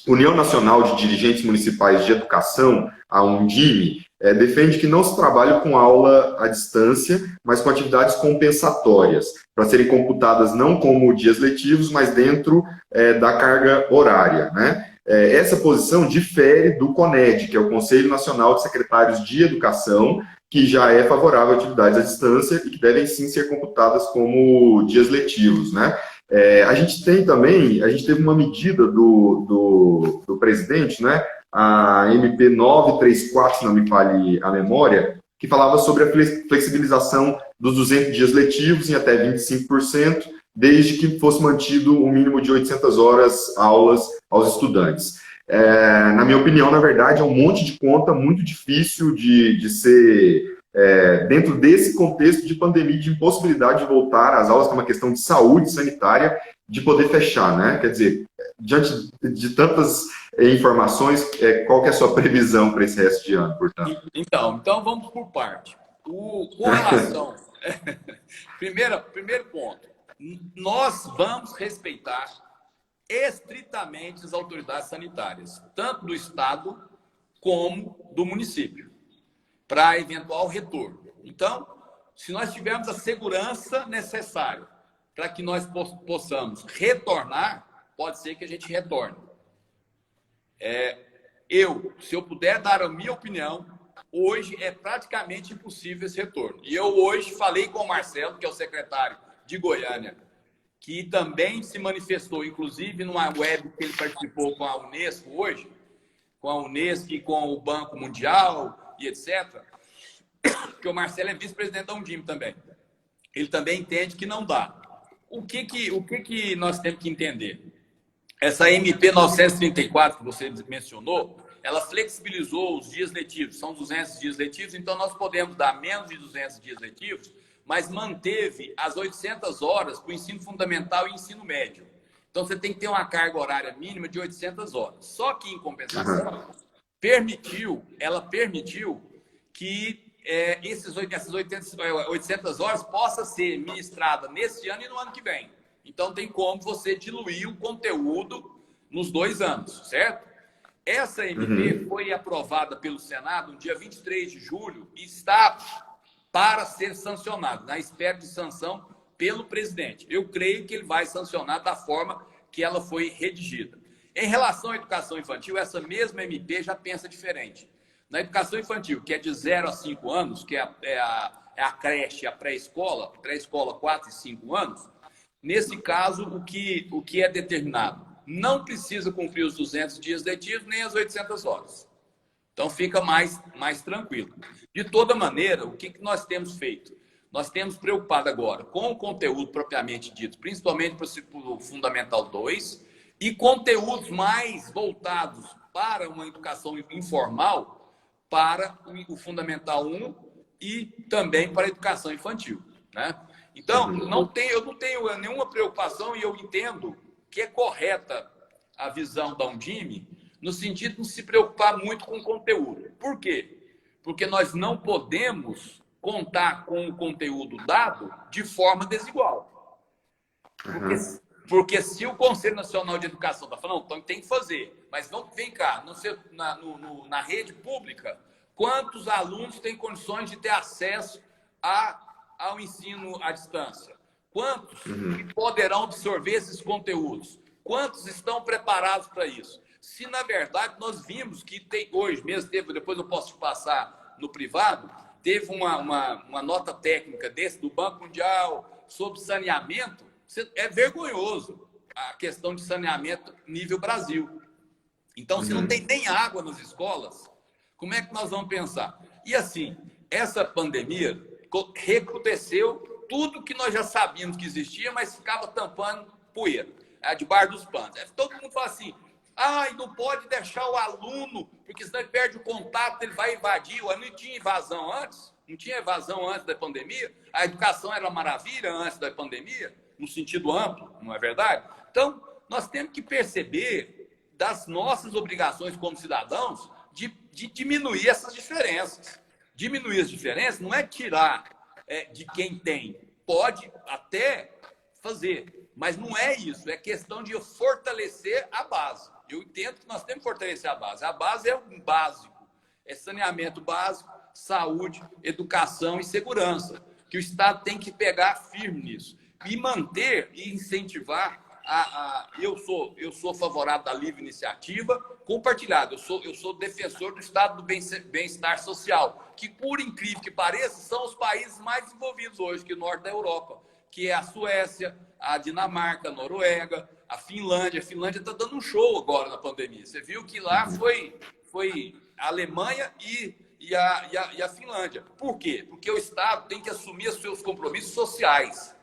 União Nacional de Dirigentes Municipais de Educação, a Undime, defende que não se trabalhe com aula à distância, mas com atividades compensatórias, para serem computadas não como dias letivos, mas dentro da carga horária, né? Essa posição difere do CONED, que é o Conselho Nacional de Secretários de Educação, que já é favorável a atividades à distância e que devem sim ser computadas como dias letivos, né? A gente teve uma medida do presidente, né? A MP 934, se não me falhe a memória, que falava sobre a flexibilização dos 200 dias letivos em até 25%, desde que fosse mantido um mínimo de 800 horas aulas aos estudantes. Na minha opinião, na verdade, é um monte de conta muito difícil de ser, dentro desse contexto de pandemia, de impossibilidade de voltar às aulas, que é uma questão de saúde sanitária, de poder fechar, né? Quer dizer, diante de tantas informações, qual que é a sua previsão para esse resto de ano, portanto? Então vamos por parte. Com relação... Primeiro ponto. Nós vamos respeitar estritamente as autoridades sanitárias, tanto do Estado como do município, para eventual retorno. Então, se nós tivermos a segurança necessária para que nós possamos retornar, pode ser que a gente retorne. Se eu puder dar a minha opinião, hoje é praticamente impossível esse retorno. E eu hoje falei com o Marcelo, que é o secretário de Goiânia, que também se manifestou, inclusive, numa web que ele participou com a Unesco hoje, com a Unesco e com o Banco Mundial e etc., porque o Marcelo é vice-presidente da Undime também. Ele também entende que não dá. O que nós temos que entender? Essa MP 934 que você mencionou, ela flexibilizou os dias letivos, são 200 dias letivos, então nós podemos dar menos de 200 dias letivos, mas manteve as 800 horas para o ensino fundamental e ensino médio. Então, você tem que ter uma carga horária mínima de 800 horas. Só que, em compensação, ela permitiu que essas 800 horas possam ser ministradas nesse ano e no ano que vem. Então, tem como você diluir o conteúdo nos 2 anos, certo? Essa MP foi aprovada pelo Senado no dia 23 de julho e está para ser sancionado, na espera de sanção pelo presidente. Eu creio que ele vai sancionar da forma que ela foi redigida. Em relação à educação infantil, essa mesma MP já pensa diferente. Na educação infantil, que é de 0 a 5 anos, que é a creche, a pré-escola 4 e 5 anos, nesse caso, o que é determinado? Não precisa cumprir os 200 dias letivos nem as 800 horas. Então, fica mais tranquilo. De toda maneira, o que nós temos feito? Nós temos preocupado agora com o conteúdo propriamente dito, principalmente para o Fundamental 2, e conteúdos mais voltados para uma educação informal, para o Fundamental 1 e também para a educação infantil, né? Então, eu não tenho nenhuma preocupação e eu entendo que é correta a visão da Undime no sentido de não se preocupar muito com o conteúdo. Por quê? Porque nós não podemos contar com o conteúdo dado de forma desigual. Porque se o Conselho Nacional de Educação está falando, então tem que fazer. Mas vem cá, na rede pública, quantos alunos têm condições de ter acesso ao ensino à distância? Quantos poderão absorver esses conteúdos? Quantos estão preparados para isso? Se, na verdade, nós vimos que tem hoje mesmo, depois eu posso te passar no privado, teve uma nota técnica do Banco Mundial sobre saneamento. É vergonhoso a questão de saneamento nível Brasil. Então, se não tem nem água nas escolas, como é que nós vamos pensar? E assim, essa pandemia recrudesceu tudo que nós já sabíamos que existia, mas ficava tampando poeira, debaixo dos panos. Todo mundo fala assim, não pode deixar o aluno, porque senão ele perde o contato, ele vai invadir. Não tinha invasão antes? Não tinha evasão antes da pandemia? A educação era uma maravilha antes da pandemia, no sentido amplo, não é verdade? Então, nós temos que perceber das nossas obrigações como cidadãos de diminuir essas diferenças. Diminuir as diferenças não é tirar de quem tem. Pode até fazer, mas não é isso. É questão de fortalecer a base. Eu entendo que nós temos que fortalecer a base. A base é o básico. É saneamento básico, saúde, educação e segurança. Que o Estado tem que pegar firme nisso. E manter e incentivar eu sou favorável da livre iniciativa compartilhada. Eu sou defensor do estado do bem-estar social, que, por incrível que pareça, são os países mais desenvolvidos hoje, que o norte da Europa, que é a Suécia, a Dinamarca, a Noruega, a Finlândia. A Finlândia está dando um show agora na pandemia. Você viu que lá foi a Alemanha e a Finlândia. Por quê? Porque o Estado tem que assumir os seus compromissos sociais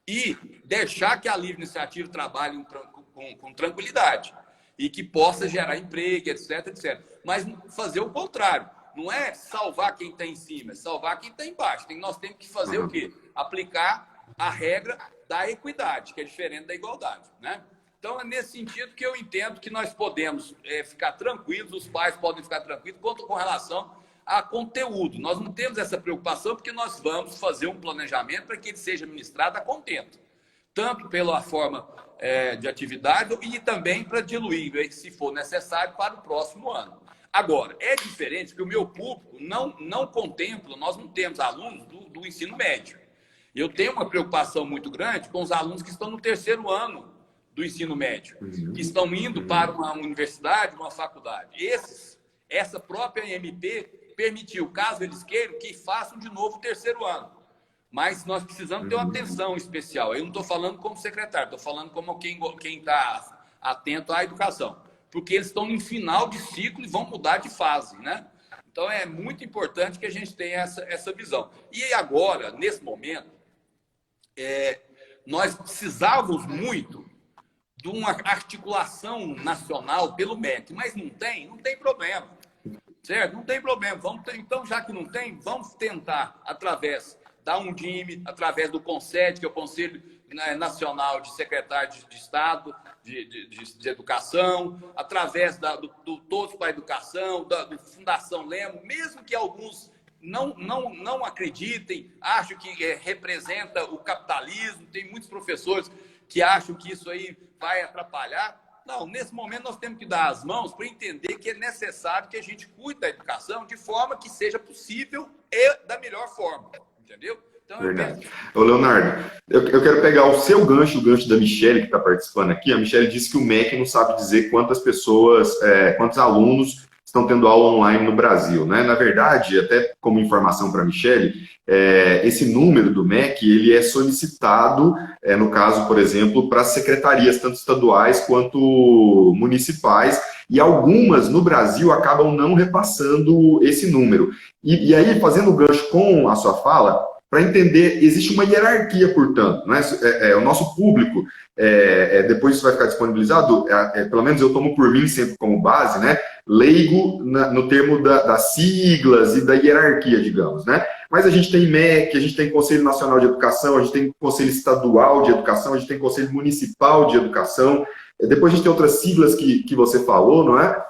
e deixar que a livre iniciativa trabalhe com tranquilidade e que possa gerar emprego, etc, etc. Mas fazer o contrário. Não é salvar quem está em cima, é salvar quem está embaixo. Nós temos que fazer o quê? Aplicar a regra da equidade, que é diferente da igualdade, né? Então, é nesse sentido que eu entendo que nós podemos ficar tranquilos, os pais podem ficar tranquilos quanto com relação a conteúdo. Nós não temos essa preocupação porque nós vamos fazer um planejamento para que ele seja ministrado a contento. Tanto pela forma de atividade e também para diluir, se for necessário, para o próximo ano. Agora, é diferente que o meu público não contempla, nós não temos alunos do ensino médio. Eu tenho uma preocupação muito grande com os alunos que estão no terceiro ano do ensino médio, que estão indo para uma universidade, uma faculdade. Essa própria MP permitiu, caso eles queiram, que façam de novo o terceiro ano. Mas nós precisamos ter uma atenção especial. Eu não estou falando como secretário, estou falando como quem está atento à educação. Porque eles estão em final de ciclo e vão mudar de fase, né? Então, é muito importante que a gente tenha essa visão. E agora, nesse momento, nós precisávamos muito de uma articulação nacional pelo MEC, mas não tem problema. Certo? Não tem problema. Então, já que não tem, vamos tentar, através da Undime, através do CONSED, que é o Conselho Nacional de Secretários de Estado de Educação, através do Todos para a Educação, do Fundação Lemo, mesmo que alguns não acreditem, acham que representa o capitalismo, tem muitos professores que acham que isso aí vai atrapalhar. Não, nesse momento nós temos que dar as mãos para entender que é necessário que a gente cuide da educação de forma que seja possível e da melhor forma, entendeu? Então, Então, eu penso. Verdade. Ô, Leonardo, eu quero pegar o seu gancho, o gancho da Michelle, que está participando aqui. A Michelle disse que o MEC não sabe dizer quantas pessoas, quantos alunos estão tendo aula online no Brasil, né? Na verdade, até como informação para a Michelle, esse número do MEC, ele é solicitado, no caso, por exemplo, para secretarias, tanto estaduais quanto municipais, e algumas no Brasil acabam não repassando esse número. E aí, fazendo o gancho com a sua fala, para entender, existe uma hierarquia, portanto, né? O nosso público, depois isso vai ficar disponibilizado, pelo menos eu tomo por mim sempre como base, né? Leigo no termo das siglas e da hierarquia, digamos, né? Mas a gente tem MEC, a gente tem Conselho Nacional de Educação, a gente tem Conselho Estadual de Educação, a gente tem Conselho Municipal de Educação, depois a gente tem outras siglas que você falou, não é?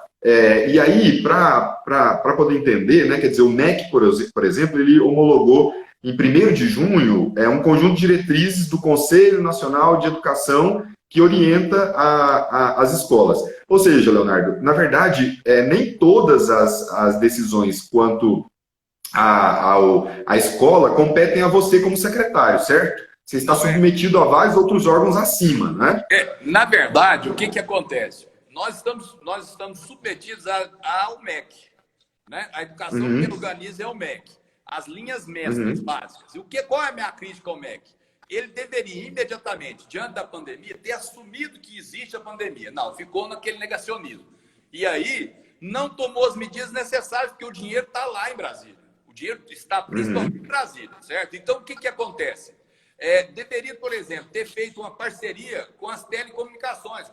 E aí, para poder entender, né, quer dizer, o MEC, por exemplo, ele homologou em 1º de junho um conjunto de diretrizes do Conselho Nacional de Educação que orienta as escolas. Ou seja, Leonardo, na verdade, nem todas as decisões quanto à escola competem a você como secretário, certo? Você está submetido a vários outros órgãos acima, né? Na verdade, o que acontece? Nós estamos submetidos ao MEC, né? A educação que organiza é o MEC. As linhas mestras básicas. E qual é a minha crítica ao MEC? Ele deveria imediatamente, diante da pandemia, ter assumido que existe a pandemia. Não, ficou naquele negacionismo. E aí, não tomou as medidas necessárias, porque o dinheiro está lá em Brasília. O dinheiro está principalmente em Brasília, certo? Então, o que acontece? Deveria, por exemplo, ter feito uma parceria com as telecomunicações,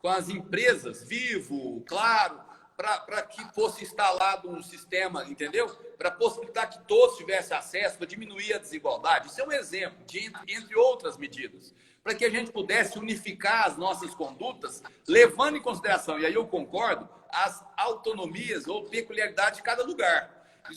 com as empresas, Vivo, Claro, para que fosse instalado um sistema, entendeu? Para possibilitar que todos tivessem acesso, para diminuir a desigualdade. Isso é um exemplo, entre outras medidas, para que a gente pudesse unificar as nossas condutas, levando em consideração, e aí eu concordo, as autonomias ou peculiaridades de cada lugar.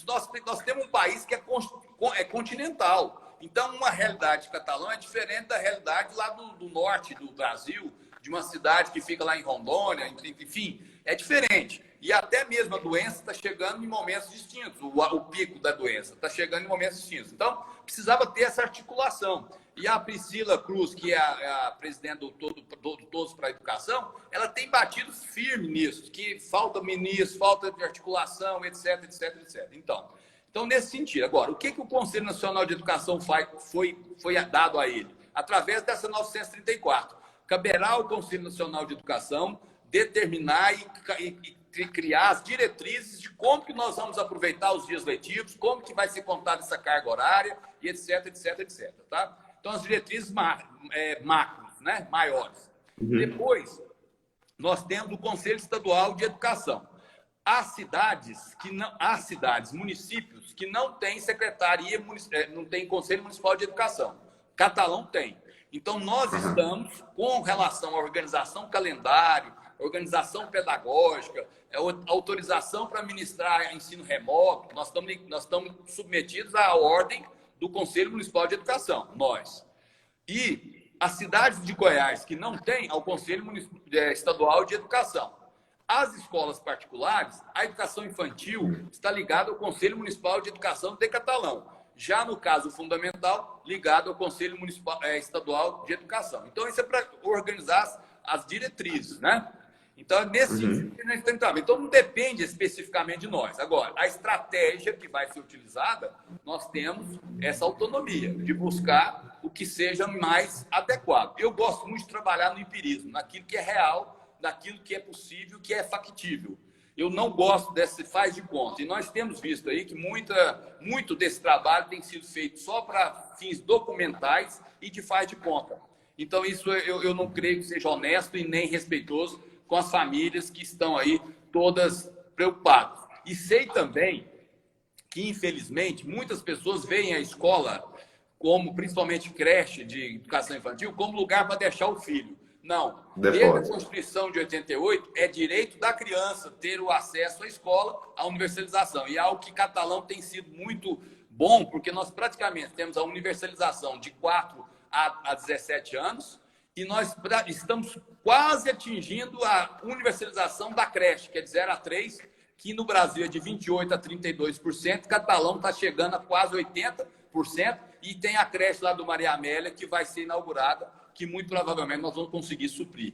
Nós temos um país que é continental. Então, uma realidade catalã é diferente da realidade lá do norte do Brasil, de uma cidade que fica lá em Rondônia, enfim, é diferente. E até mesmo a doença está chegando em momentos distintos, o pico da doença está chegando em momentos distintos. Então, precisava ter essa articulação. E a Priscila Cruz, que é a presidente do Todos para a Educação, ela tem batido firme nisso, que falta ministro, falta de articulação, etc, etc, etc. Então, nesse sentido. Agora, o que o Conselho Nacional de Educação foi dado a ele? Através dessa 934. Caberá ao Conselho Nacional de Educação determinar e criar as diretrizes de como que nós vamos aproveitar os dias letivos, como que vai ser contada essa carga horária, e etc, etc, etc. Tá? Então, as diretrizes macros, né? Maiores. Depois, nós temos o Conselho Estadual de Educação. Há cidades, municípios, que não têm secretaria, não tem Conselho Municipal de Educação. Catalão tem. Então, nós estamos, com relação à organização calendário, organização pedagógica, autorização para ministrar ensino remoto, nós estamos submetidos à ordem do Conselho Municipal de Educação, nós. E as cidades de Goiás que não têm, ao Conselho Estadual de Educação. As escolas particulares, a educação infantil está ligada ao Conselho Municipal de Educação de Catalão. Já no caso fundamental, ligado ao Conselho Estadual de Educação. Então, isso é para organizar as diretrizes, né? Então, nesse sentido que a gente tem que trabalhar. Então, não depende especificamente de nós. Agora, a estratégia que vai ser utilizada, nós temos essa autonomia de buscar o que seja mais adequado. Eu gosto muito de trabalhar no empirismo, naquilo que é real, naquilo que é possível, que é factível. Eu não gosto desse faz de conta. E nós temos visto aí que muito desse trabalho tem sido feito só para fins documentais e de faz de conta. Então, isso eu não creio que seja honesto e nem respeitoso com as famílias que estão aí todas preocupadas. E sei também que, infelizmente, muitas pessoas veem a escola, como principalmente creche de educação infantil, como lugar para deixar o filho. Não. Desde a Constituição de 88, é direito da criança ter o acesso à escola, à universalização. E é algo que Catalão tem sido muito bom, porque nós praticamente temos a universalização de 4 a 17 anos, e nós estamos quase atingindo a universalização da creche, que é de 0 a 3, que no Brasil é de 28% a 32%, Catalão está chegando a quase 80%, e tem a creche lá do Maria Amélia que vai ser inaugurada, que muito provavelmente nós vamos conseguir suprir.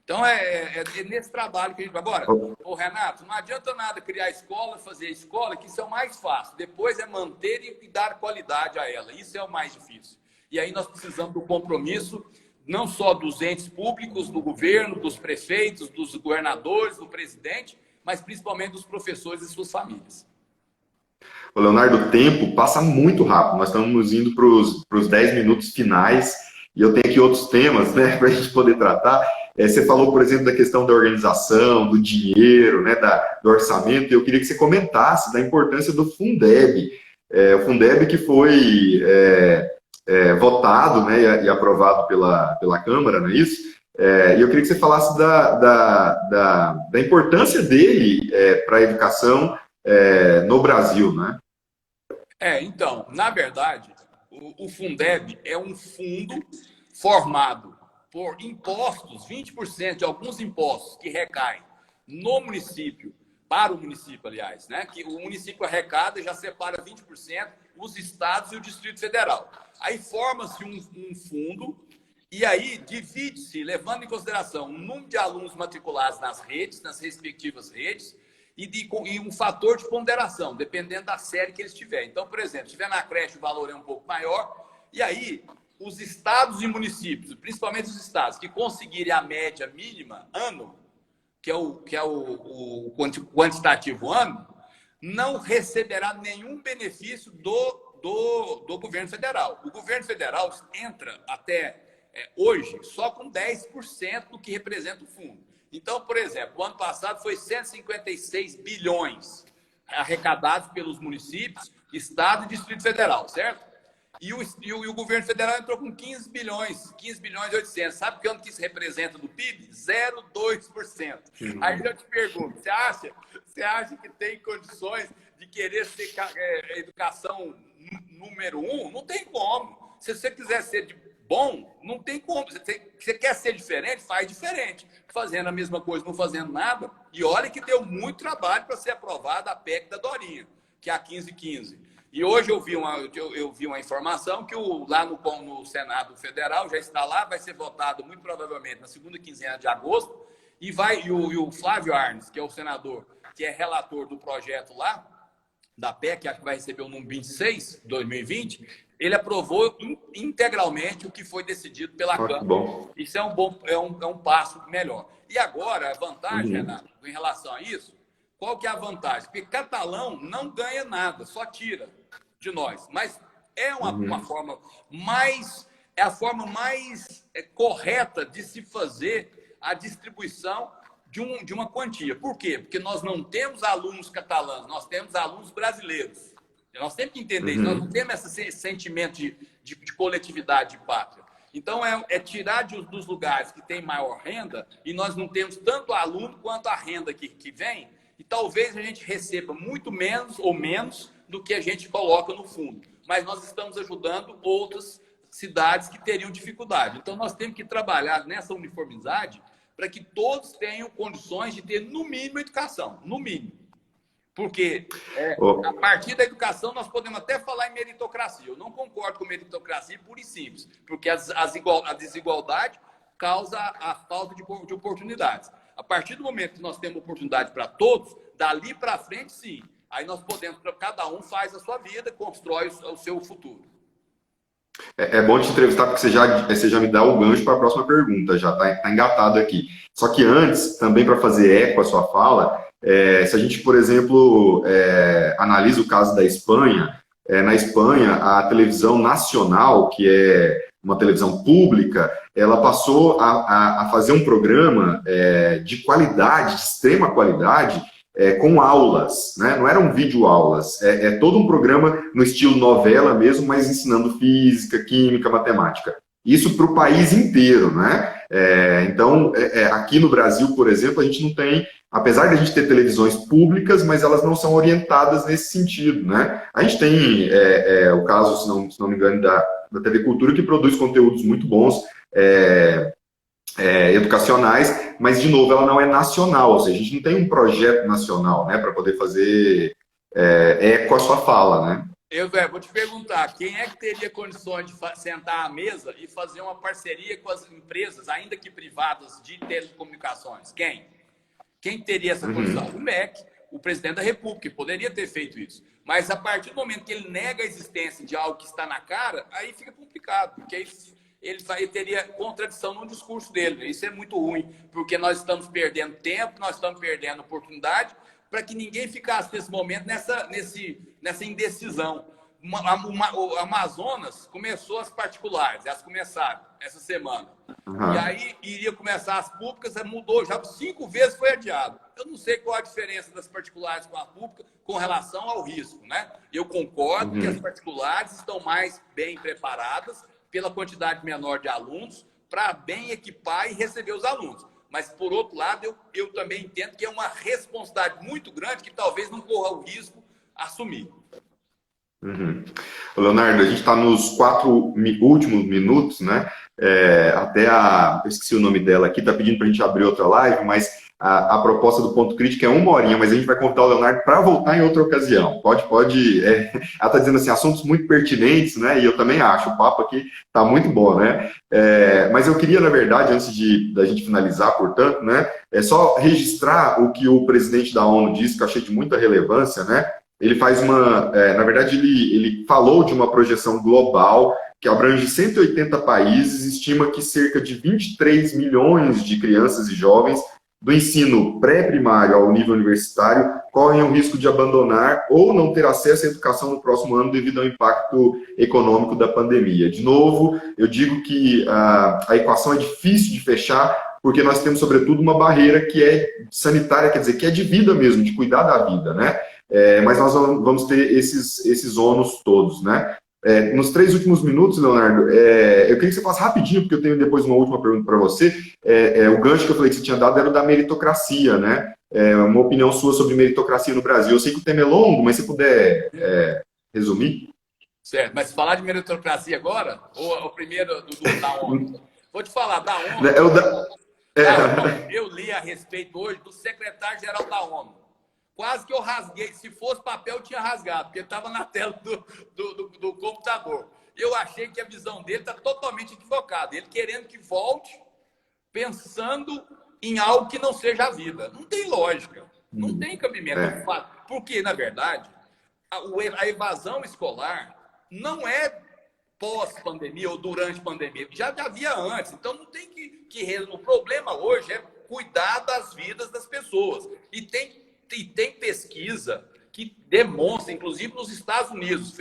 Então, é nesse trabalho que a gente vai. Agora, ô Renato, não adianta nada criar escola, fazer escola, que isso é o mais fácil. Depois é manter e dar qualidade a ela. Isso é o mais difícil. E aí nós precisamos do compromisso, não só dos entes públicos, do governo, dos prefeitos, dos governadores, do presidente, mas principalmente dos professores e suas famílias. Ô, Leonardo, o tempo passa muito rápido. Nós estamos indo para os 10 minutos finais e eu tenho aqui outros temas, né, para a gente poder tratar. Você falou, por exemplo, da questão da organização, do dinheiro, né, do orçamento. Eu queria que você comentasse da importância do Fundeb. O Fundeb que foi votado, né, e aprovado pela Câmara, não é isso? E eu queria que você falasse da importância dele para a educação no Brasil, né? Então, na verdade, o Fundeb é um fundo formado por impostos, 20% de alguns impostos que recaem no município, para o município, aliás, né? Que o município arrecada e já separa 20% os estados e o Distrito Federal. Aí forma-se um fundo e aí divide-se, levando em consideração o número de alunos matriculados nas redes, nas respectivas redes, e um fator de ponderação, dependendo da série que eles tiverem. Então, por exemplo, se tiver na creche o valor é um pouco maior, e aí os estados e municípios, principalmente os estados, que conseguirem a média mínima ano, que é o quantitativo ano, não receberá nenhum benefício do governo federal. O governo federal entra até hoje só com 10% do que representa o fundo. Então, por exemplo, o ano passado foi 156 bilhões arrecadados pelos municípios, Estado e Distrito Federal, certo? E o governo federal entrou com 15 bilhões e 800. Sabe quanto que isso representa do PIB? 0,2%. Aí eu te pergunto, você acha que tem condições de querer ser educação número 1? Não tem como. Se você quiser ser bom, não tem como. Você quer ser diferente? Faz diferente. Fazendo a mesma coisa, não fazendo nada. E olha que deu muito trabalho para ser aprovada a PEC da Dorinha, que é a 1515. E hoje eu vi uma informação que lá no Senado Federal já está lá, vai ser votado muito provavelmente na segunda quinzena de agosto, e o Flávio Arnes, que é o senador, que é relator do projeto lá, da PEC, que vai receber o número 26, 2020, ele aprovou integralmente o que foi decidido pela Câmara. Bom. Isso é um passo melhor. E agora, a vantagem, Renato, em relação a isso, qual que é a vantagem? Porque catalão não ganha nada, só tira de nós. Mas é uma forma mais... É a forma mais correta de se fazer a distribuição de uma quantia. Por quê? Porque nós não temos alunos catalães, nós temos alunos brasileiros. Nós temos que entender isso. Nós não temos esse sentimento de coletividade de pátria. Então, é tirar dos lugares que tem maior renda e nós não temos tanto aluno quanto a renda que vem, e talvez a gente receba muito menos ou menos do que a gente coloca no fundo. Mas nós estamos ajudando outras cidades que teriam dificuldade. Então, nós temos que trabalhar nessa uniformidade para que todos tenham condições de ter, no mínimo, educação. No mínimo. Porque a partir da educação nós podemos até falar em meritocracia. Eu não concordo com meritocracia pura e simples, porque a desigualdade causa a falta de oportunidades. A partir do momento que nós temos oportunidade para todos, dali para frente, sim. Aí nós podemos, cada um faz a sua vida, constrói o seu futuro. É bom te entrevistar porque você já me dá o gancho para a próxima pergunta, já está engatado aqui. Só que antes, também para fazer eco à sua fala, se a gente, por exemplo, analisa o caso da Espanha, na Espanha, a televisão nacional, que é uma televisão pública, ela passou a fazer um programa de qualidade, de extrema qualidade, com aulas, né? Não eram videoaulas, é todo um programa no estilo novela mesmo, mas ensinando física, química, matemática. Isso para o país inteiro, né? Então, aqui no Brasil, por exemplo, a gente não tem, apesar de a gente ter televisões públicas, mas elas não são orientadas nesse sentido, né? A gente tem o caso, se não me engano, da TV Cultura, que produz conteúdos muito bons, educacionais, mas, de novo, ela não é nacional, ou seja, a gente não tem um projeto nacional, né, para poder fazer eco à sua fala, né? Vou te perguntar, quem é que teria condições de sentar à mesa e fazer uma parceria com as empresas, ainda que privadas, de telecomunicações? Quem? Quem teria essa condição? O MEC, o presidente da República, poderia ter feito isso. Mas a partir do momento que ele nega a existência de algo que está na cara, aí fica complicado, porque aí ele teria contradição no discurso dele. Isso é muito ruim, porque nós estamos perdendo tempo, nós estamos perdendo oportunidade, para que ninguém ficasse nesse momento nessa indecisão. O Amazonas começou as particulares, elas começaram essa semana. E aí iria começar as públicas, mudou, já 5 vezes foi adiado. Eu não sei qual a diferença das particulares com a pública com relação ao risco, né? Eu concordo que as particulares estão mais bem preparadas pela quantidade menor de alunos para bem equipar e receber os alunos. Mas, por outro lado, eu também entendo que é uma responsabilidade muito grande que talvez não corra o risco assumir. Leonardo, a gente está nos 4 últimos minutos, né? Eu esqueci o nome dela aqui, está pedindo para a gente abrir outra live, mas a proposta do Ponto Crítico é 1 horinha, mas a gente vai convidar o Leonardo para voltar em outra ocasião. Ela está dizendo assim, assuntos muito pertinentes, né? E eu também acho, o papo aqui está muito bom, né? Mas eu queria, na verdade, antes da gente finalizar, portanto, né? Só registrar o que o presidente da ONU disse, que eu achei de muita relevância, né? Ele faz na verdade, ele falou de uma projeção global que abrange 180 países, estima que cerca de 23 milhões de crianças e jovens do ensino pré-primário ao nível universitário correm o risco de abandonar ou não ter acesso à educação no próximo ano devido ao impacto econômico da pandemia. De novo, eu digo que a equação é difícil de fechar, porque nós temos, sobretudo, uma barreira que é sanitária, quer dizer, que é de vida mesmo, de cuidar da vida, né? Mas nós vamos ter esses ônus todos, né? Nos 3 últimos minutos, Leonardo, eu queria que você falasse rapidinho, porque eu tenho depois uma última pergunta para você. O gancho que eu falei que você tinha dado era o da meritocracia, né? Uma opinião sua sobre meritocracia no Brasil. Eu sei que o tema é longo, mas se puder resumir. Certo, mas falar de meritocracia agora, ou o primeiro da ONU? Vou te falar, da ONU, eu li a respeito hoje do secretário-geral da ONU. Quase que eu rasguei. Se fosse papel, eu tinha rasgado, porque ele estava na tela do computador. Eu achei que a visão dele está totalmente equivocada. Ele querendo que volte, pensando em algo que não seja a vida. Não tem lógica. Não tem cabimento. Porque, na verdade, a evasão escolar não é pós-pandemia ou durante a pandemia. Já havia antes. Então, não tem que... O problema hoje é cuidar das vidas das pessoas. E tem pesquisa que demonstra, inclusive nos Estados Unidos,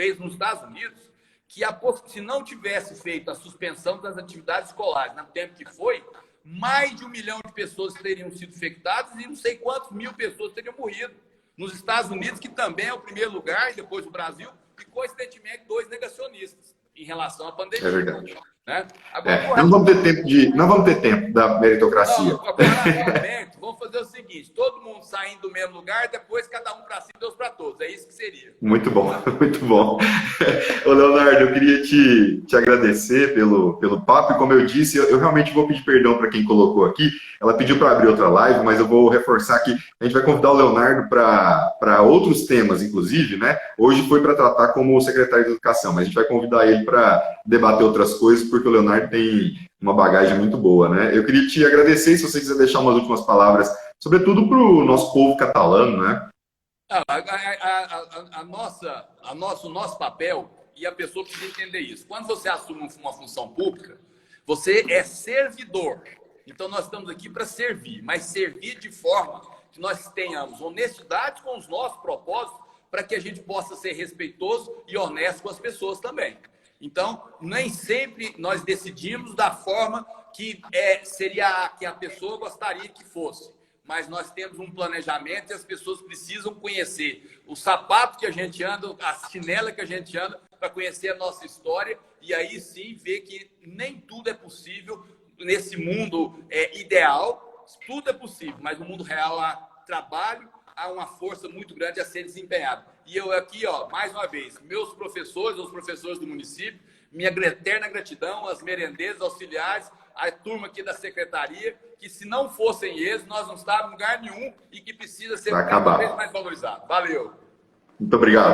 que se não tivesse feito a suspensão das atividades escolares no tempo que foi, mais de 1 milhão de pessoas teriam sido infectadas e não sei quantas mil pessoas teriam morrido. Nos Estados Unidos, que também é o primeiro lugar, e depois o Brasil, e coincidentemente 2 negacionistas em relação à pandemia. É verdade. Né? Agora, não vamos ter tempo da meritocracia. Agora, vamos fazer o seguinte: todo mundo saindo do mesmo lugar, depois cada um para si, Deus para todos. É isso que seria. Muito bom, muito bom. Ô, Leonardo, eu queria te agradecer pelo papo, e como eu disse, eu realmente vou pedir perdão para quem colocou aqui. Ela pediu para abrir outra live, mas eu vou reforçar que a gente vai convidar o Leonardo para outros temas, inclusive, né? Hoje foi para tratar como secretário de Educação, mas a gente vai convidar ele para debater outras coisas, porque o Leonardo tem uma bagagem muito boa, né? Eu queria te agradecer, e se você quiser deixar umas últimas palavras, sobretudo para o nosso povo catalano, né? O nosso papel, e a pessoa precisa entender isso. Quando você assume uma função pública, você é servidor. Então, nós estamos aqui para servir, mas servir de forma que nós tenhamos honestidade com os nossos propósitos, para que a gente possa ser respeitoso e honesto com as pessoas também. Então, nem sempre nós decidimos da forma que seria que a pessoa gostaria que fosse. Mas nós temos um planejamento e as pessoas precisam conhecer o sapato que a gente anda, a chinela que a gente anda, para conhecer a nossa história e aí sim ver que nem tudo é possível nesse mundo ideal. Tudo é possível, mas no mundo real há trabalho, há uma força muito grande a ser desempenhada. E eu aqui, mais uma vez, meus professores, os professores do município, minha eterna gratidão, as merendeiras, auxiliares, a turma aqui da secretaria, que se não fossem eles, nós não estávamos em lugar nenhum e que precisa ser cada vez mais valorizado. Valeu! Muito obrigado.